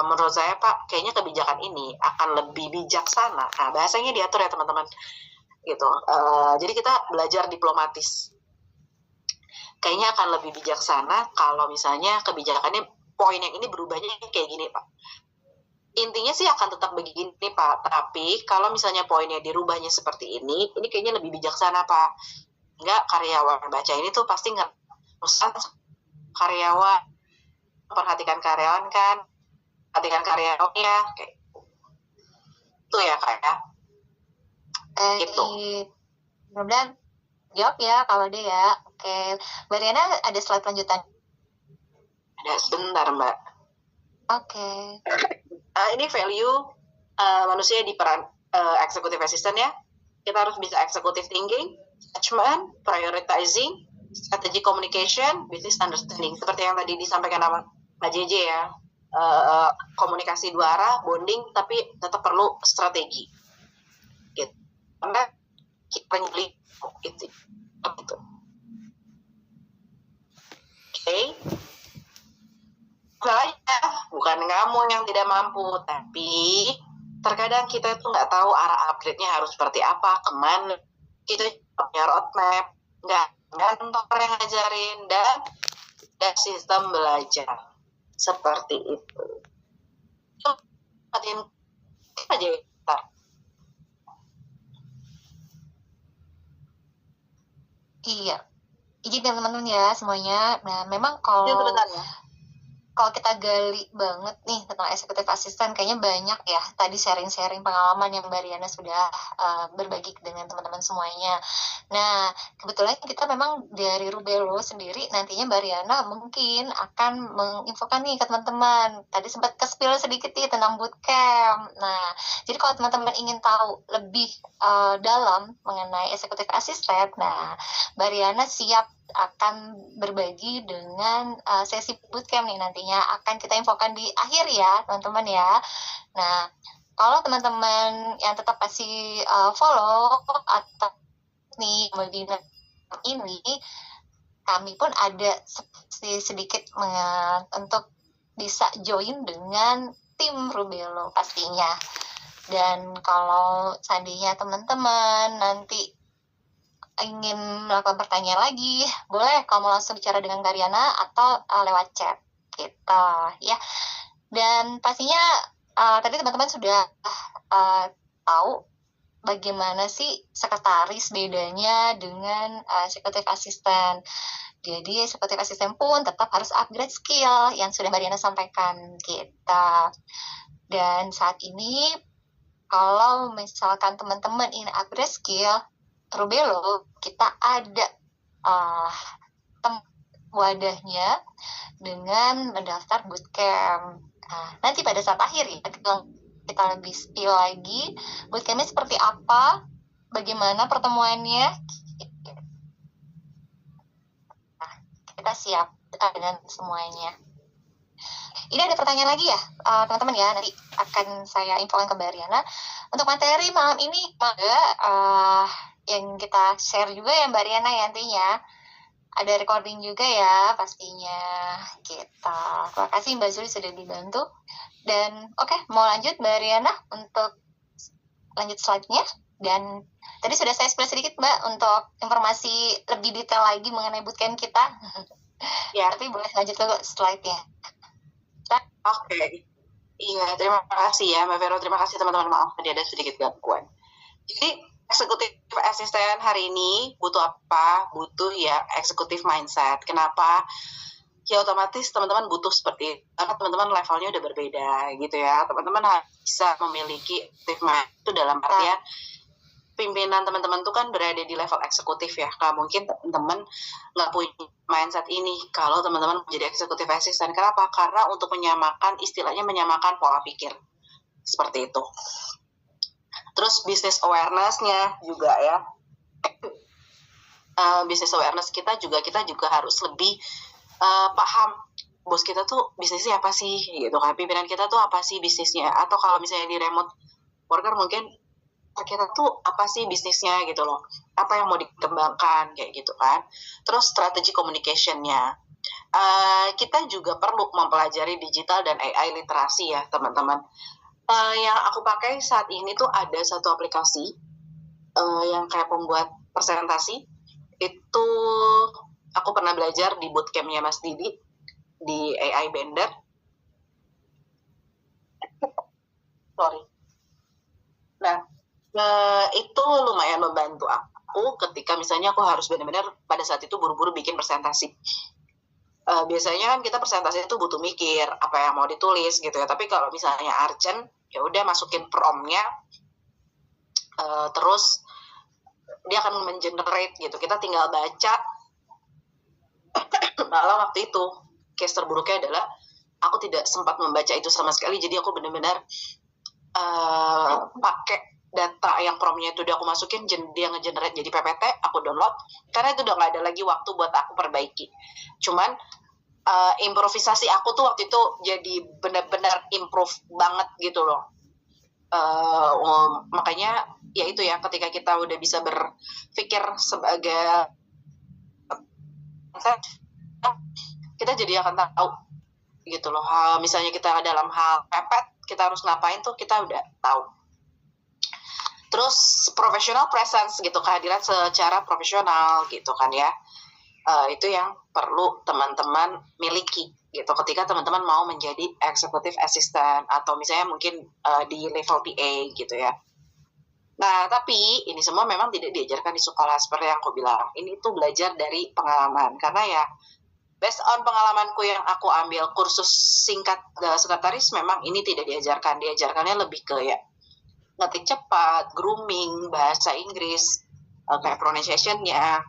Menurut saya Pak, kayaknya kebijakan ini akan lebih bijaksana. Nah, bahasanya diatur ya teman-teman, gitu. Jadi kita belajar diplomatis. Kayaknya akan lebih bijaksana kalau misalnya kebijakannya poin yang ini berubahnya kayak gini Pak. Intinya sih akan tetap begini Pak, tapi kalau misalnya poinnya dirubahnya seperti ini kayaknya lebih bijaksana Pak. Enggak, karyawan baca ini tuh pasti nggak usah karyawan, perhatikan karyawan kan, perhatikan karyawannya, kayak itu ya Kak ya. Gitu. Mudah-mudahan jawab ya kalau dia ya. Oke, Mbak Riana ada slide lanjutan? Ada, sebentar Mbak. Oke. Ini value manusia di peran executive assistant ya. Kita harus bisa executive thinking, judgment, prioritizing, strategic communication, business understanding. Seperti yang tadi disampaikan sama Mbak JJ ya. Komunikasi dua arah, bonding, tapi tetap perlu strategi. Gitu. Karena kita nyeli gitu. Oke. Soalnya bukan kamu yang tidak mampu, tapi terkadang kita itu nggak tahu arah upgrade-nya harus seperti apa, kemana. Kita punya roadmap, nggak kantor yang ngajarin, dan sistem belajar seperti itu. Perhatiin aja ntar. Iya, izin teman-teman ya semuanya. Nah, memang kalau kita gali banget nih tentang executive assistant, kayaknya banyak ya tadi sharing-sharing pengalaman yang Mbak Riana sudah berbagi dengan teman-teman semuanya. Nah, kebetulan kita memang dari Rubelo sendiri nantinya Mbak Riana mungkin akan menginfokan nih ke teman-teman. Tadi sempat ke-spill sedikit nih tentang bootcamp. Nah, jadi kalau teman-teman ingin tahu lebih dalam mengenai executive assistant, nah Mbak Riana siap akan berbagi dengan sesi bootcamp nih nantinya akan kita infokan di akhir ya teman-teman ya. Nah, kalau teman-teman yang tetap masih follow atau nih webinar ini, kami pun ada sedikit untuk bisa join dengan tim Rubelo pastinya. Dan kalau seandainya teman-teman nanti ingin melakukan pertanyaan lagi, boleh kamu langsung bicara dengan Kariana atau lewat chat gitu ya. Dan pastinya tadi teman-teman sudah tahu bagaimana sih sekretaris bedanya dengan executive assistant. Jadi executive assistant pun tetap harus upgrade skill yang sudah Mariana sampaikan kita. Dan saat ini kalau misalkan teman-teman ingin upgrade skill Rubelo, kita ada wadahnya dengan mendaftar bootcamp. Nah, nanti pada saat akhir ya, kita lebih spill lagi bootcampnya seperti apa, bagaimana pertemuannya. Nah, kita siap dengan semuanya. Ini ada pertanyaan lagi ya, teman-teman ya, nanti akan saya infokan ke Mbak Riana. Untuk materi malam ini, yang kita share juga ya Mbak Riana ya nantinya. Ada recording juga ya pastinya kita. Terima kasih Mbak Zuli sudah dibantu. Dan oke, mau lanjut Mbak Riana untuk lanjut slide-nya. Dan tadi sudah saya spill sedikit Mbak untuk informasi lebih detail lagi mengenai bootcamp kita. Ya, tapi boleh lanjut dulu slide-nya. Oke. Iya, terima kasih ya Mbak Vero. Terima kasih teman-teman. Maaf tadi ada sedikit gangguan. Jadi eksekutif asisten hari ini butuh apa? Butuh ya eksekutif mindset. Kenapa? Ya otomatis teman-teman butuh seperti itu. Karena teman-teman levelnya udah berbeda gitu ya. Teman-teman harus bisa memiliki eksekutif mindset itu dalam artian pimpinan teman-teman tuh kan berada di level eksekutif ya. Nggak mungkin teman-teman nggak punya mindset ini kalau teman-teman menjadi eksekutif asisten. Kenapa? Karena untuk menyamakan, istilahnya menyamakan pola pikir. Seperti itu. Terus business awareness-nya juga ya. Business awareness kita juga harus lebih paham bos kita tuh bisnisnya apa sih gitu kan, pimpinan kita tuh apa sih bisnisnya, atau kalau misalnya di remote worker mungkin kita tuh apa sih bisnisnya gitu loh, apa yang mau dikembangkan kayak gitu kan. Terus strategi communication-nya, kita juga perlu mempelajari digital dan AI literasi ya teman-teman. Yang aku pakai saat ini tuh ada satu aplikasi yang kayak pembuat presentasi. Itu aku pernah belajar di bootcamp-nya Mas Didi di AI Bender. Sorry. Nah, itu lumayan membantu aku ketika misalnya aku harus benar-benar pada saat itu buru-buru bikin presentasi. Biasanya kan kita presentasi itu butuh mikir apa yang mau ditulis gitu ya. Tapi kalau misalnya urgent, ya udah masukin prompt-nya, terus dia akan mengenerate gitu. Kita tinggal baca. Malah waktu itu case terburuknya adalah aku tidak sempat membaca itu sama sekali. Jadi aku benar-benar pakai data yang prompt-nya itu udah aku masukin, dia nge-generate jadi PPT, aku download. Karena itu udah nggak ada lagi waktu buat aku perbaiki. Cuman improvisasi aku tuh waktu itu jadi benar-benar improve banget gitu loh. Makanya ya itu ya, ketika kita udah bisa berpikir sebagai kita jadi akan tahu gitu loh. Misalnya kita dalam hal pepet kita harus ngapain tuh kita udah tahu. Terus professional presence gitu, kehadiran secara profesional gitu kan ya. Itu yang perlu teman-teman miliki gitu ketika teman-teman mau menjadi executive assistant atau misalnya mungkin di level PA gitu ya. Nah, tapi ini semua memang tidak diajarkan di sekolah seperti yang aku bilang. Ini tuh belajar dari pengalaman. Karena ya, based on pengalamanku yang aku ambil kursus singkat sekretaris, memang ini tidak diajarkan. Diajarkannya lebih ke ya, ngetik cepat, grooming, bahasa Inggris, kayak pronunciation-nya,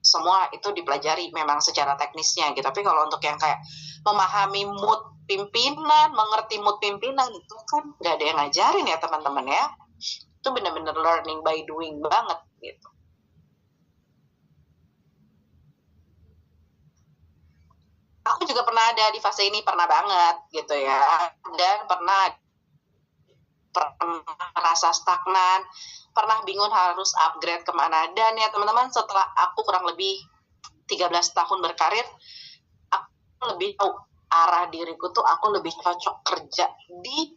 semua itu dipelajari memang secara teknisnya gitu. Tapi kalau untuk yang kayak memahami mood pimpinan, mengerti mood pimpinan, itu kan nggak ada yang ngajarin ya teman-teman ya. Itu benar-benar learning by doing banget gitu. Aku juga pernah ada di fase ini, pernah banget gitu ya. Dan pernah merasa stagnan, pernah bingung harus upgrade kemana. Dan ya teman-teman, setelah aku kurang lebih 13 tahun berkarir, aku lebih tahu arah diriku tuh aku lebih cocok kerja di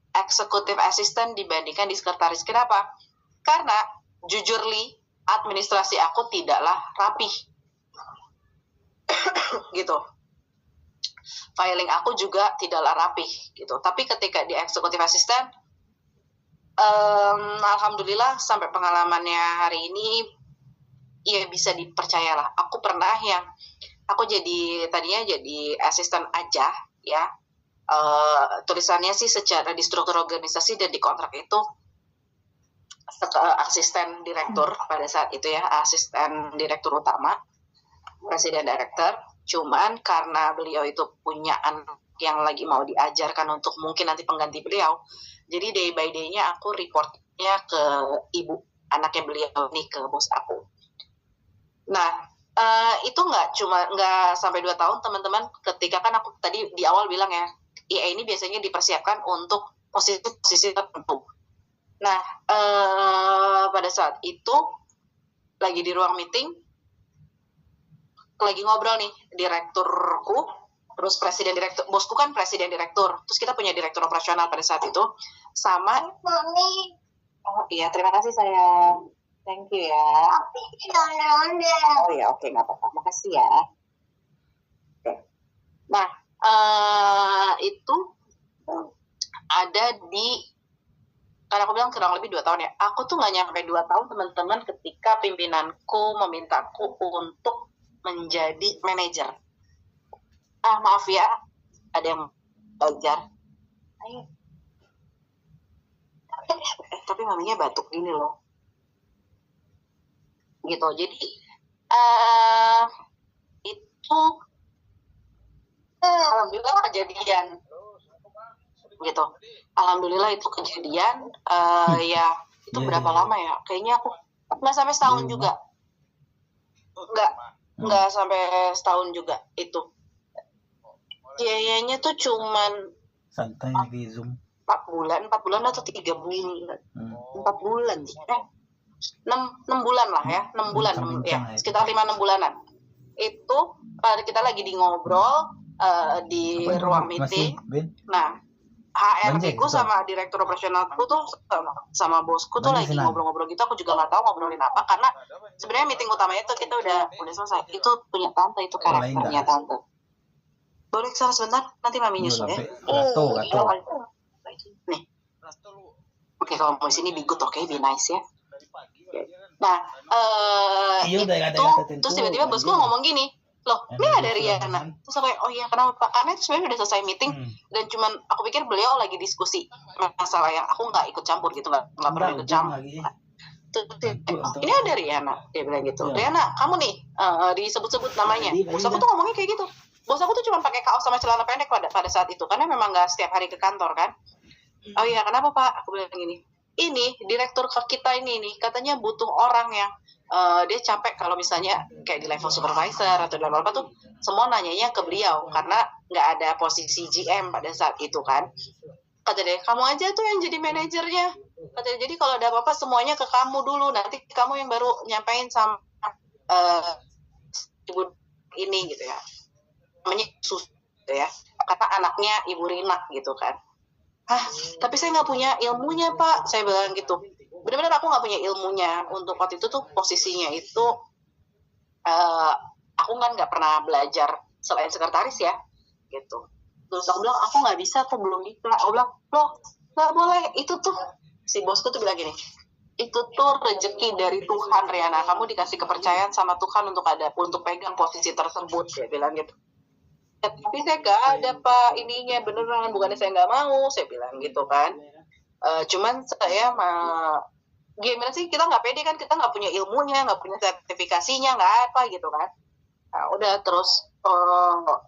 executive assistant dibandingkan di sekretaris. Kenapa? Karena jujurly administrasi aku tidaklah rapih gitu. Filing aku juga tidaklah rapih gitu. Tapi ketika di executive assistant, alhamdulillah sampai pengalamannya hari ini ya bisa dipercayalah. Aku pernah yang aku tadinya jadi asisten aja ya, tulisannya sih secara di struktur organisasi dan di kontrak itu asisten direktur pada saat itu ya, asisten direktur utama, presiden direktur. Cuman karena beliau itu punya anak yang lagi mau diajarkan untuk mungkin nanti pengganti beliau, jadi day by day-nya aku reportnya ke ibu anaknya beliau nih, ke bos aku. Nah, itu nggak sampai 2 tahun teman-teman, ketika kan aku tadi di awal bilang ya, IA ini biasanya dipersiapkan untuk posisi tertentu. Nah, pada saat itu lagi di ruang meeting, lagi ngobrol nih direkturku, terus presiden direktur, bosku kan presiden direktur, terus kita punya direktur operasional pada saat itu, sama oh iya terima kasih sayang, thank you ya. Oh ya oke, nggak apa-apa, makasih ya. Oke. Nah itu ada di, karena aku bilang kurang lebih 2 tahun ya, aku tuh nggak nyampe 2 tahun teman-teman ketika pimpinanku memintaku untuk menjadi manajer. Maaf ya, ada yang belajar. Ayo. Tapi maminya batuk gini loh. Gitu, jadi itu alhamdulillah kejadian. Gitu, alhamdulillah itu kejadian. Ya Itu berapa lama ya? Kayaknya aku nggak sampai setahun juga. Nggak sampai setahun juga itu. Biayanya tuh cuman santai di Zoom 4 bulan atau 3 bulan. 4 bulan. 6 bulan lah ya, 6 bulan ya, sekitar 5-6 bulanan. Itu kita lagi di ngobrol di ruang meeting. Nah, HRD-ku sama direktur operasionalku tuh sama bosku tuh lagi ngobrol-ngobrol gitu. Aku juga nggak tahu ngobrolin apa, karena sebenarnya meeting utamanya tuh kita udah selesai. Itu punya tante, itu karakternya tante. Boleh salah sebentar, nanti mami nyusul ya. Nih. Oke, kalau mau sini be good, oke, be nice ya. Nah, terus tiba-tiba bosku ngomong gini, loh, ini ada Riana. Terus aku kayak, oh iya, kenapa? Karena itu sebenarnya udah selesai meeting, dan cuman aku pikir beliau lagi diskusi masalah yang aku nggak ikut campur gitu, nggak perlu ikut campur. Ini ada Riana, dia bilang gitu. Riana, kamu nih disebut-sebut namanya. Bos aku tuh ngomongnya kayak gitu. Bos aku tuh cuma pakai kaos sama celana pendek pada saat itu, karena memang nggak setiap hari ke kantor kan. Oh iya, kenapa Pak? Aku bilang gini. Ini direktur kita ini nih katanya butuh orang yang dia capek kalau misalnya kayak di level supervisor atau dalam apa tuh semua nanyanya ke beliau karena nggak ada posisi GM pada saat itu kan. Kata dia, kamu aja tuh yang jadi manajernya. Kata dia, jadi kalau ada apa-apa semuanya ke kamu dulu, nanti kamu yang baru nyampein sama ibu ini gitu ya. Namanya Sus gitu ya. Kata anaknya Ibu Rina gitu kan. Tapi saya nggak punya ilmunya Pak, saya bilang gitu. Benar-benar aku nggak punya ilmunya. Untuk waktu itu tuh posisinya itu aku kan nggak pernah belajar selain sekretaris ya, gitu. Terus aku bilang aku nggak bisa, aku belum bisa. Aku bilang loh nggak boleh, itu tuh si bosku tuh bilang gini, itu tuh rezeki dari Tuhan Riana, kamu dikasih kepercayaan sama Tuhan untuk pegang posisi tersebut, dia bilang gitu. Tapi saya nggak ada Pak ininya, beneran, bukannya saya nggak mau, saya bilang gitu kan. Cuman saya gimana sih, kita nggak pede kan, kita nggak punya ilmunya, nggak punya sertifikasinya, nggak apa gitu kan. Nah, udah terus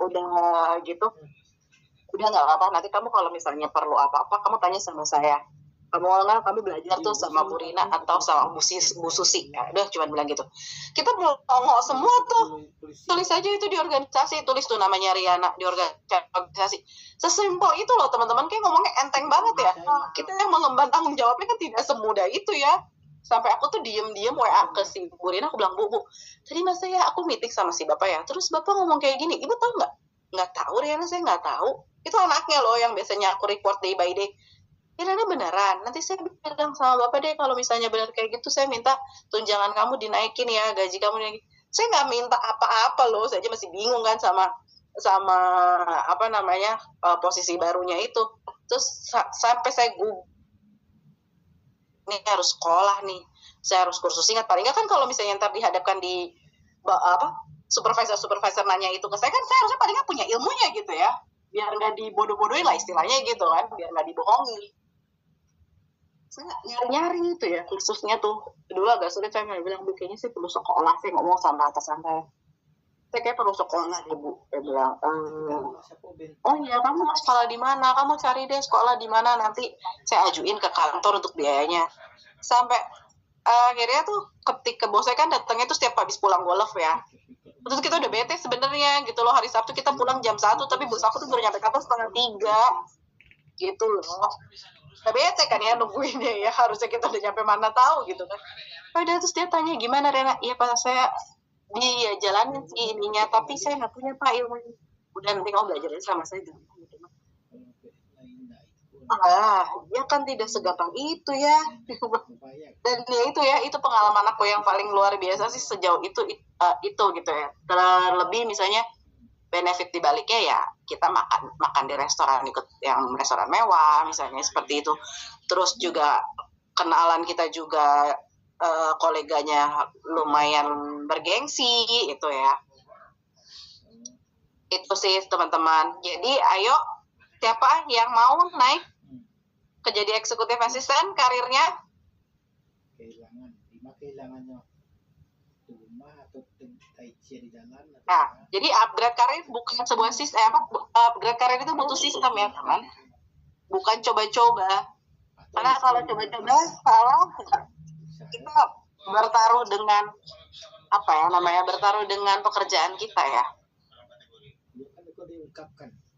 udah gitu, udah nggak apa-apa, nanti kamu kalau misalnya perlu apa-apa kamu tanya sama saya. Kamu belajar tuh sama Bu Rina atau sama Bu Susi. Ya, udah cuma bilang gitu. Kita mau semua tuh. Tulis aja itu di organisasi, tulis tuh namanya Riana di organisasi. Sesimpel itu loh teman-teman, kayak ngomongnya enteng banget ya. Kita yang mengemban tanggung jawabnya kan tidak semudah itu ya. Sampai aku tuh diem-diem WA ke si Bu Rina, aku bilang, Bu, tadi masa ya aku meeting sama si Bapak ya. Terus Bapak ngomong kayak gini, Ibu tahu nggak? Nggak tahu Riana, saya nggak tahu. Itu anaknya loh yang biasanya aku report day by day. Ini beneran, nanti saya bilang sama Bapak deh kalau misalnya benar kayak gitu, saya minta tunjangan kamu dinaikin ya, gaji kamu dinaikin. Saya nggak minta apa-apa loh, saya aja masih bingung kan sama apa namanya posisi barunya itu. Terus sampai saya ini harus sekolah nih, saya harus kursus singkat. Paling nggak kan kalau misalnya ntar dihadapkan di supervisor nanya itu ke saya, kan saya harusnya paling nggak punya ilmunya gitu ya, biar nggak dibodoh-bodohin lah istilahnya gitu kan, biar nggak dibohongi. Saya nyari-nyari itu ya, khususnya tuh dulu agak sulit, saya bilang, Bu, kayaknya sih perlu sekolah. Saya ngomong sama atasan saya kayak perlu sekolah deh Bu. Saya bilang, oh iya, kamu mau sekolah di mana? Kamu cari deh sekolah di mana, nanti saya ajuin ke kantor untuk biayanya. Sampai akhirnya tuh ketika bos saya kan datangnya tuh setiap habis pulang golf ya. Terus kita udah bete sebenarnya gitu loh, hari Sabtu kita pulang jam 1, tapi bos aku tuh baru nyampe kantor 2:30 gitu loh. Udah bete kan ya nungguinnya ya, harusnya kita udah nyampe mana tahu gitu kan. Udah, terus dia tanya, gimana Rena? Iya Pak, saya jalanin sih ininya, tapi saya nggak punya Pak ilmunya. Udah, nanti kamu belajar sama saya gitu. Ya kan tidak segampang itu ya. Dan ya itu pengalaman aku yang paling luar biasa sih sejauh itu gitu ya. Terlebih misalnya benefit dibaliknya ya kita makan di restoran, ikut yang restoran mewah misalnya seperti itu. Terus juga kenalan kita juga koleganya lumayan bergengsi itu ya. Itu sih teman-teman. Jadi ayo, siapa yang mau naik ke jadi eksekutif asisten karirnya? Kehilangannya rumah atau di jalan. Nah, jadi upgrade karir bukan sebuah sistem, upgrade karir itu butuh sistem ya teman, bukan coba-coba. Karena kalau coba-coba salah, kita bertaruh dengan bertaruh dengan pekerjaan kita ya.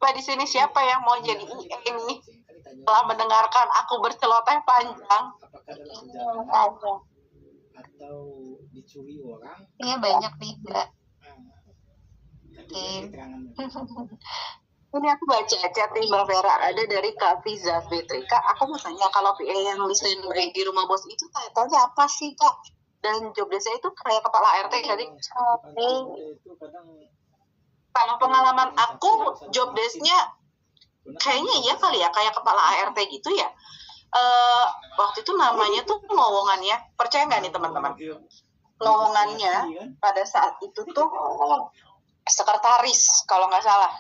Mbak di sini siapa yang mau jadi IE ini? Setelah mendengarkan aku berceloteh panjang. Atau dicuri orang? Iya banyak nih Mbak. Oke. Ini aku baca chat nih Mbak Vera, ada dari Kak Fiza Fitri. Kak, aku mau tanya kalau PA yang desain di rumah bos itu title-nya apa sih Kak? Dan job desk itu kayak kepala RT jadi kalau pengalaman aku job desk-nya kayaknya iya kali ya kayak kepala ART gitu ya. Waktu itu namanya tuh lowongannya, percaya nggak nih teman-teman? Lowongannya pada saat itu tuh sekretaris kalau nggak salah,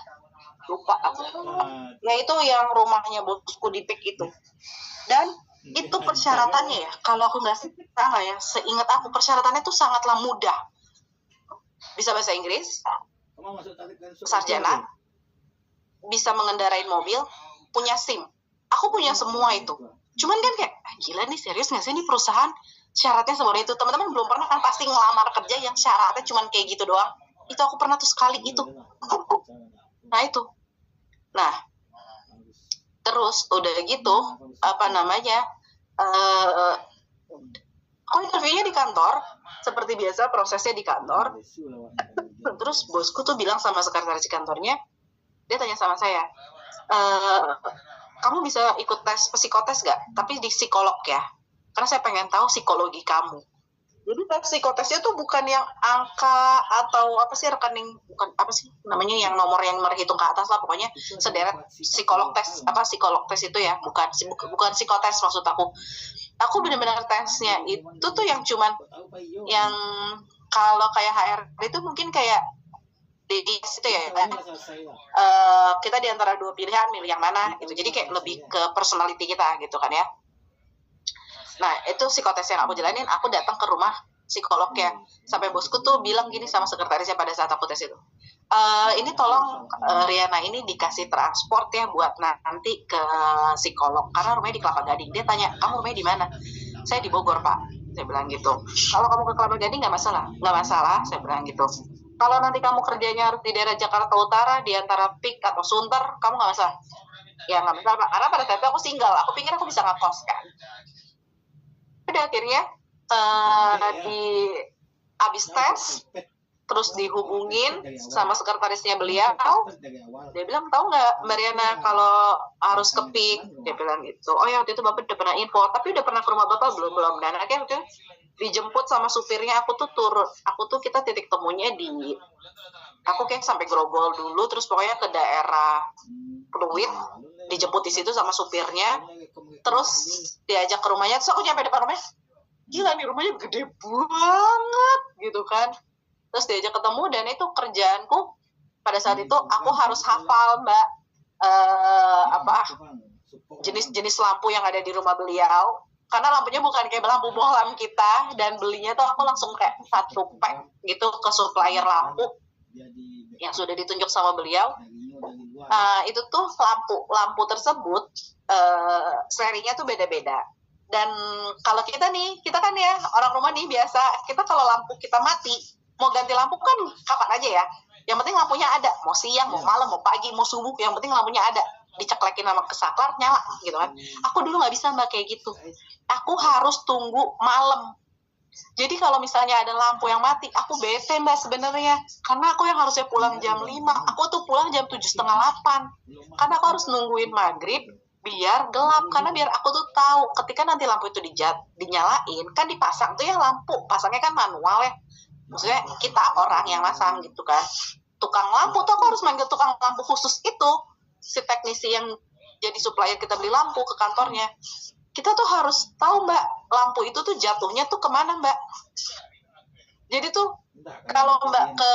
lupa aku. Ya itu yang rumahnya bosku di PIK itu. Dan itu persyaratannya ya, kalau aku nggak salah ya, seingat aku persyaratannya tuh sangatlah mudah. Bisa bahasa Inggris, sarjana, bisa mengendarai mobil, punya SIM. Aku punya semua itu. Cuman kan kayak, gila nih serius nggak sih ini perusahaan syaratnya seperti itu. Teman-teman belum pernah kan pasti ngelamar kerja yang syaratnya cuman kayak gitu doang. Itu aku pernah tuh sekali itu. Nah itu. Nah, terus udah gitu, aku interviewnya di kantor, seperti biasa prosesnya di kantor. Terus bosku tuh bilang sama sekretaris kantornya, dia tanya sama saya, kamu bisa ikut tes psikotes gak? Tapi di psikolog ya, karena saya pengen tahu psikologi kamu. Jadi tes psikotesnya tuh bukan yang angka atau apa sih rekening, bukan apa sih namanya yang nomor yang berhitung ke atas lah, pokoknya sederet psikolog tes itu ya, bukan psikotes maksud aku. Aku benar-benar tesnya itu tuh yang cuman yang kalau kayak HRD itu mungkin kayak di situ ya, kita di antara dua pilihan milih yang mana itu, jadi kayak lebih ke personality kita gitu kan ya. Nah itu psikotes yang aku jalanin, aku datang ke rumah psikolog ya, sampai bosku tuh bilang gini sama sekretarisnya pada saat aku tes itu, ini tolong Riana ini dikasih transport ya buat nanti ke psikolog, karena rumahnya di Kelapa Gading. Dia tanya, kamu rumahnya di mana? Saya di Bogor Pak, saya bilang gitu. Kalau kamu ke Kelapa Gading nggak masalah, saya bilang gitu. Kalau nanti kamu kerjanya harus di daerah Jakarta Utara, di antara PIK atau Sunter, kamu nggak masalah. Ya nggak masalah Pak, karena pada saat itu aku single, aku pikir aku bisa ngekos kan. Udah akhirnya di abis tes, terus dihubungin sama sekretarisnya beliau, dia bilang, tahu nggak Mbak Riana kalau harus ke PIK? Dia bilang gitu. Oh ya waktu itu Bapak udah pernah info, tapi udah pernah ke rumah Bapak belum? Dan akhirnya waktu itu dijemput sama supirnya, aku tuh kita titik temunya aku kayak sampai Grogol dulu, terus pokoknya ke daerah Pluit, dijemput di situ sama supirnya, terus diajak ke rumahnya, terus aku nyampe depan rumahnya, gila nih rumahnya gede banget gitu kan, terus diajak ketemu, dan itu kerjaanku pada saat itu aku harus hafal Mbak jenis-jenis lampu yang ada di rumah beliau, karena lampunya bukan kayak lampu bohlam kita, dan belinya tuh aku langsung kayak satu pack gitu ke supplier lampu yang sudah ditunjuk sama beliau. Itu tuh lampu tersebut serinya tuh beda-beda. Dan kalau kita kan ya orang rumah nih biasa, kita kalau lampu kita mati, mau ganti lampu kan kapan aja ya. Yang penting lampunya ada, mau siang, mau malam, mau pagi, mau subuh, yang penting lampunya ada. Diceklekin sama kesaklar, nyala gitu kan. Aku dulu nggak bisa Mbak kayak gitu. Aku harus tunggu malam. Jadi kalau misalnya ada lampu yang mati, aku bete Mbak sebenarnya. Karena aku yang harusnya pulang jam 5, aku tuh pulang jam 7:30, 8. Karena aku harus nungguin maghrib biar gelap, karena biar aku tuh tahu ketika nanti lampu itu dinyalain, kan dipasang tuh ya lampu, pasangnya kan manual ya, maksudnya kita orang yang masang gitu kan. Tukang lampu tuh aku harus manggil tukang lampu khusus itu, si teknisi yang jadi supplier kita beli lampu ke kantornya. Kita tuh harus tahu Mbak, lampu itu tuh jatuhnya tuh kemana Mbak. Jadi tuh kalau Mbak ke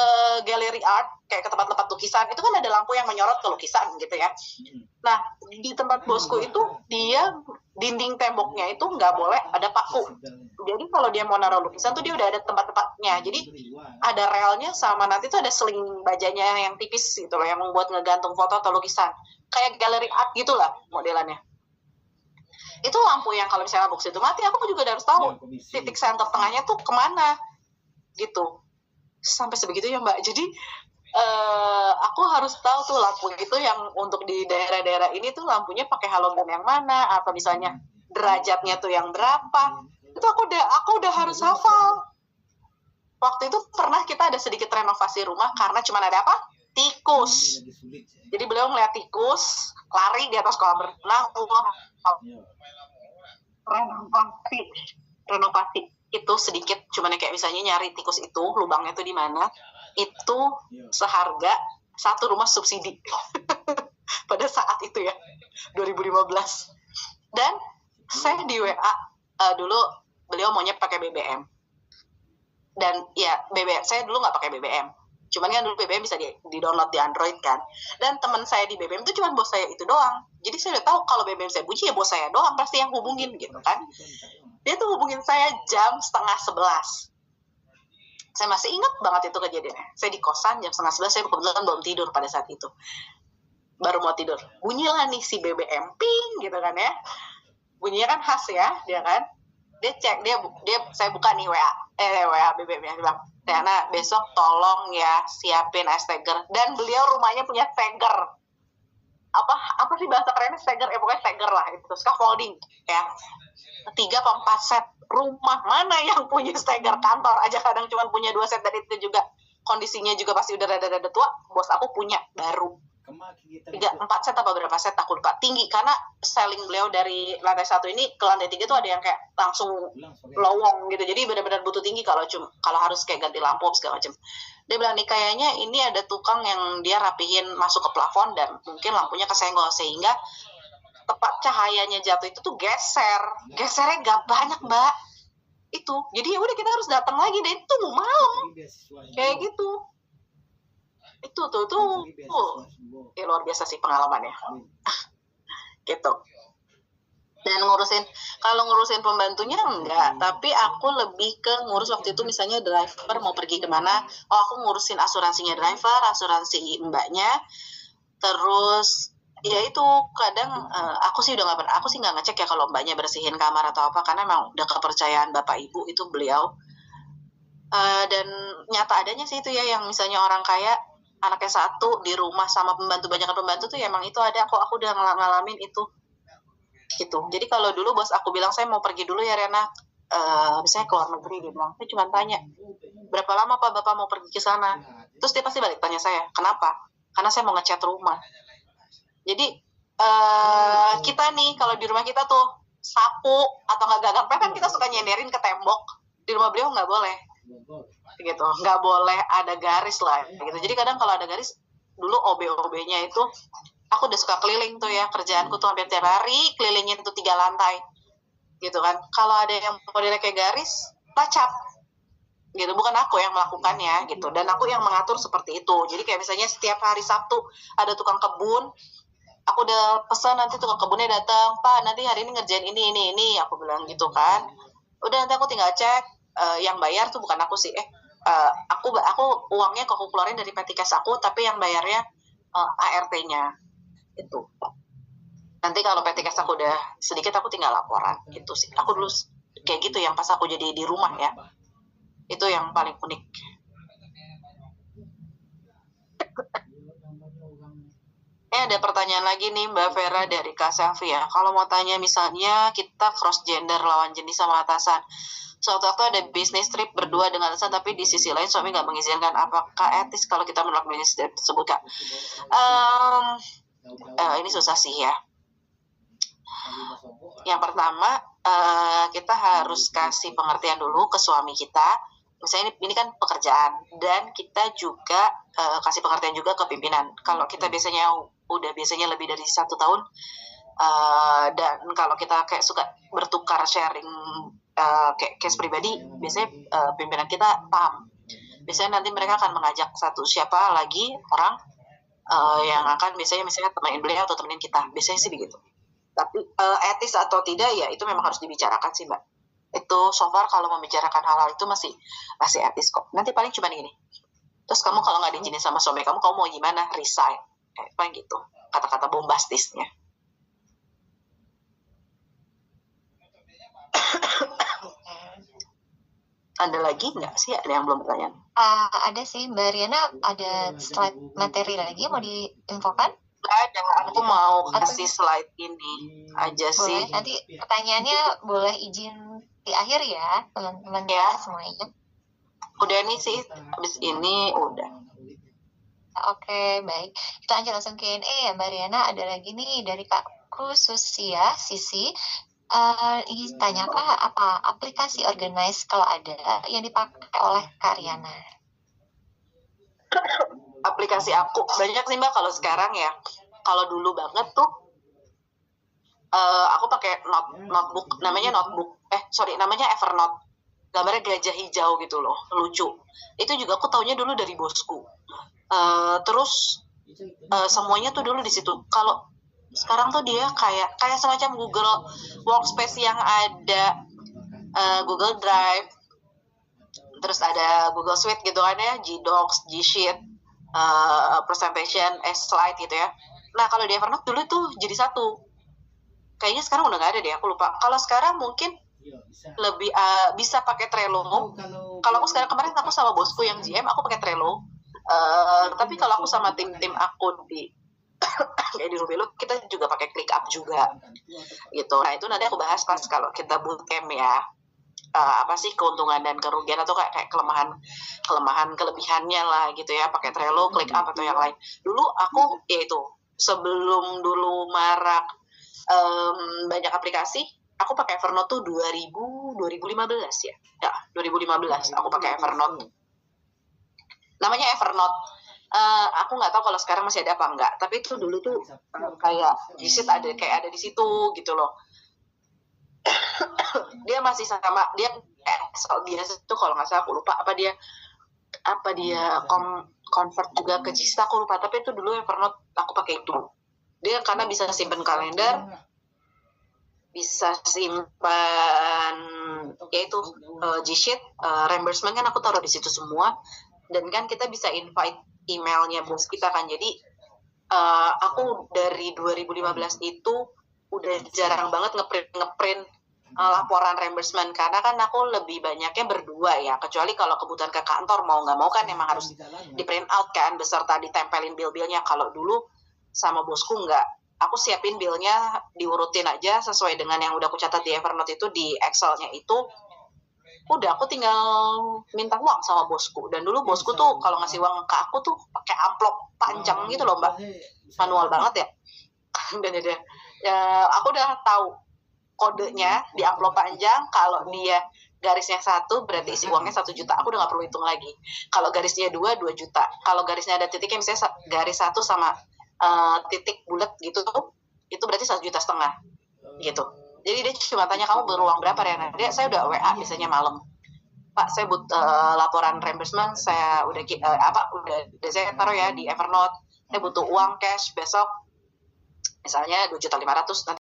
galeri art, kayak ke tempat-tempat lukisan, itu kan ada lampu yang menyorot ke lukisan gitu ya. Nah, di tempat bosku itu, dia dinding temboknya itu nggak boleh ada paku. Jadi kalau dia mau naruh lukisan tuh dia udah ada tempat-tempatnya. Jadi ada relnya sama nanti tuh ada seling bajanya yang tipis gitu loh, yang membuat ngegantung foto atau lukisan. Kayak galeri art gitulah modelannya. itu lampu yang kalau misalnya box itu mati, aku juga harus tahu titik center tengahnya tuh kemana gitu. Sampai sebegitu ya Mbak. Jadi aku harus tahu tuh lampu itu yang untuk di daerah-daerah ini tuh lampunya pakai halogen yang mana, atau misalnya derajatnya tuh yang berapa. Itu aku udah harus hafal. Waktu itu pernah kita ada sedikit renovasi rumah karena cuma ada apa? Tikus. Jadi beliau ngeliat tikus lari di atas kolam renang. Renovasi itu sedikit, cuman kayak misalnya nyari tikus itu lubangnya tuh di mana, itu seharga satu rumah subsidi pada saat itu ya 2015. Dan saya di WA dulu beliau maunya pakai BBM, dan ya BBM saya dulu nggak pakai BBM, cuman kan dulu BBM bisa di download di Android kan, dan teman saya di BBM itu cuma bos saya itu doang. Jadi saya udah tahu kalau BBM saya bunyi ya bos saya doang pasti yang hubungin gitu kan. Dia tuh hubungin saya jam 10:30. Saya masih ingat banget itu kejadiannya. Saya di kosan jam 10:30, saya kebetulan belum tidur pada saat itu, baru mau tidur. Bunyilah nih si BBM, ping gitu kan ya. Bunyinya kan khas ya, dia kan. Dia cek, saya buka nih WA BBM-nya, dia bilang, Tiana besok tolong ya siapin steger. Dan beliau rumahnya punya steger. Apa sih bahasa kerennya steger? Pokoknya steger lah itu, scaffolding ya. 3-4 set. Rumah mana yang punya steger? Kantor aja kadang cuma punya 2 set, dan itu juga kondisinya juga pasti udah rada-rada tua. Bos aku punya baru 3-4 set apa berapa set aku lupa, tinggi karena selling beliau dari lantai 1 ini ke lantai 3 tuh ada yang kayak langsung lowong gitu, jadi benar-benar butuh tinggi kalau harus kayak ganti lampu segala macam. Dia bilang nih kayaknya ini ada tukang yang dia rapihin masuk ke plafon dan mungkin lampunya kesenggol sehingga tepat cahayanya jatuh itu tuh gesernya gak banyak Mbak itu. Jadi ya udah kita harus datang lagi deh, itu malam kayak gitu. Itu tuh ya luar biasa sih pengalamannya gitu. Dan kalau ngurusin pembantunya enggak, tapi aku lebih ke ngurus waktu itu misalnya driver mau pergi kemana, aku ngurusin asuransinya driver, asuransi mbaknya. Terus ya itu kadang aku sih nggak ngecek ya kalau mbaknya bersihin kamar atau apa, karena memang udah kepercayaan bapak ibu itu beliau. Dan nyata adanya sih itu ya, yang misalnya orang kaya anaknya 1 di rumah sama banyak pembantu tuh ya emang itu ada. Aku udah ngalamin itu gitu. Jadi kalau dulu bos aku bilang saya mau pergi dulu ya Rena, misalnya ke luar negeri, dia bilang saya cuma tanya berapa lama Pak Bapak mau pergi ke sana, terus dia pasti balik tanya saya kenapa, karena saya mau ngecat rumah. Jadi kita nih kalau di rumah kita tuh sapu atau nggak gagang kan kita suka nyenderin ke tembok, di rumah beliau nggak boleh gitu, nggak boleh ada garis lah gitu. Jadi kadang kalau ada garis, dulu OB-nya itu aku udah suka keliling tuh ya, kerjaanku tuh hampir tiap hari kelilingin tuh 3 lantai gitu kan. Kalau ada yang modelnya kayak garis, tacap gitu, bukan aku yang melakukannya gitu, dan aku yang mengatur seperti itu. Jadi kayak misalnya setiap hari Sabtu ada tukang kebun, aku udah pesan nanti tukang kebunnya datang, Pak nanti hari ini ngerjain ini, aku bilang gitu kan. Udah nanti aku tinggal cek, yang bayar tuh bukan aku sih, aku uangnya aku keluarin dari PT Cash aku, tapi yang bayarnya ART-nya itu. Nanti kalau PT Cash aku udah sedikit, aku tinggal laporan gitu sih. Aku dulu kayak gitu yang pas aku jadi di rumah ya, itu yang paling unik. Ada pertanyaan lagi nih Mbak Vera dari Kak Selvi ya. Kalau mau tanya misalnya kita cross gender, lawan jenis sama atasan, suatu waktu ada bisnis trip berdua dengan atasan, tapi di sisi lain suami nggak mengizinkan, apakah etis kalau kita menolak bisnis trip tersebut Kak? Ini susah sih ya. Yang pertama, kita harus kasih pengertian dulu ke suami kita. Misalnya ini kan pekerjaan, dan kita juga kasih pengertian juga ke pimpinan. Kalau kita biasanya lebih dari 1 tahun, dan kalau kita kayak suka bertukar sharing kayak case pribadi, biasanya pimpinan kita paham. Biasanya nanti mereka akan mengajak siapa lagi orang yang akan biasanya misalnya temenin beliau atau temenin kita. Biasanya sih begitu. Tapi etis atau tidak ya itu memang harus dibicarakan sih Mbak. Itu so far kalau membicarakan hal-hal itu masih etis kok. Nanti paling cuma gini, terus kamu kalau nggak diizinin sama suami kamu mau gimana? Resign, paling gitu kata-kata bombastisnya. Ada lagi nggak sih? Ada yang belum pertanyaan? Ada sih, Mbak Riana, ada slide materi lagi mau diinfokan? Nggak ada, aku mau kasih slide ini aja sih. Boleh, nanti pertanyaannya boleh izin di akhir ya, teman-teman ya semuanya. Udah nih sih, habis ini udah. Oke, baik. Kita lanjut langsung Q&A ya, Mbak Riana. Ada lagi nih dari Kak Khususia, Sisi. Tanyakan apa aplikasi Organize kalau ada yang dipakai oleh Kak Riana? Aplikasi aku banyak sih Mbak kalau sekarang ya. Kalau dulu banget tuh aku pakai notebook namanya Evernote. Gambarnya gajah hijau gitu loh, lucu. Itu juga aku taunya dulu dari bosku. Terus semuanya tuh dulu di situ. Kalau sekarang tuh dia kayak semacam Google Workspace yang ada Google Drive, terus ada Google Suite gitu kan ya, G-Docs, G-Sheet, Presentation, Slide gitu ya. Nah kalau di Evernote dulu tuh jadi satu. Kayaknya sekarang udah nggak ada deh, aku lupa. Kalau sekarang mungkin lebih bisa pakai Trello. Kalau aku sekarang, kemarin aku sama bosku yang GM, aku pakai Trello. Tapi kalau aku sama tim aku di kayak di Rubelo, kita juga pakai ClickUp juga gitu. Nah itu nanti aku bahas pas kalau kita bootcamp ya. Apa sih keuntungan dan kerugian atau kayak kelemahan kelebihannya lah gitu ya, pakai Trello, ClickUp atau yang lain. Dulu aku yaitu sebelum dulu marak banyak aplikasi, aku pakai Evernote tuh 2015 ya. Ya, 2015 aku pakai Evernote. Namanya Evernote. Aku nggak tahu kalau sekarang masih ada apa enggak, tapi itu dulu tuh kayak G-Sheet ada di situ gitu loh. Dia masih sama, dia Excel biasa tuh kalau nggak salah, aku lupa apa dia convert juga ke G-Sheet, aku lupa, tapi itu dulu Evernote aku pakai itu. Dia karena bisa simpen kalender, bisa simpan yaitu G-Sheet, reimbursement kan aku taruh di situ semua, dan kan kita bisa invite emailnya bos kita kan. Jadi aku dari 2015 itu udah jarang banget ngeprint laporan reimbursement, karena kan aku lebih banyaknya berdua ya, kecuali kalau kebutuhan ke kantor mau nggak mau kan emang harus di print out kan beserta ditempelin bill-billnya. Kalau dulu sama bosku nggak, aku siapin billnya diurutin aja sesuai dengan yang udah aku catat di Evernote itu, di Excelnya itu. Udah aku tinggal minta uang sama bosku, dan dulu bosku tuh kalau ngasih uang ke aku tuh pakai amplop panjang gitu loh Mbak, manual banget ya. Dan aku udah tahu kodenya di amplop panjang. Kalau dia garisnya 1 berarti isi uangnya 1 juta, aku udah nggak perlu hitung lagi. Kalau garisnya 2 juta, kalau garisnya ada titiknya misalnya garis 1 sama titik bulat gitu, itu berarti 1,5 juta gitu. Jadi dia cuma tanya, kamu beruang berapa Riana? Saya udah WA biasanya malam, Pak saya laporan reimbursement, saya udah saya taruh ya di Evernote, saya butuh uang cash besok misalnya 2,5 juta,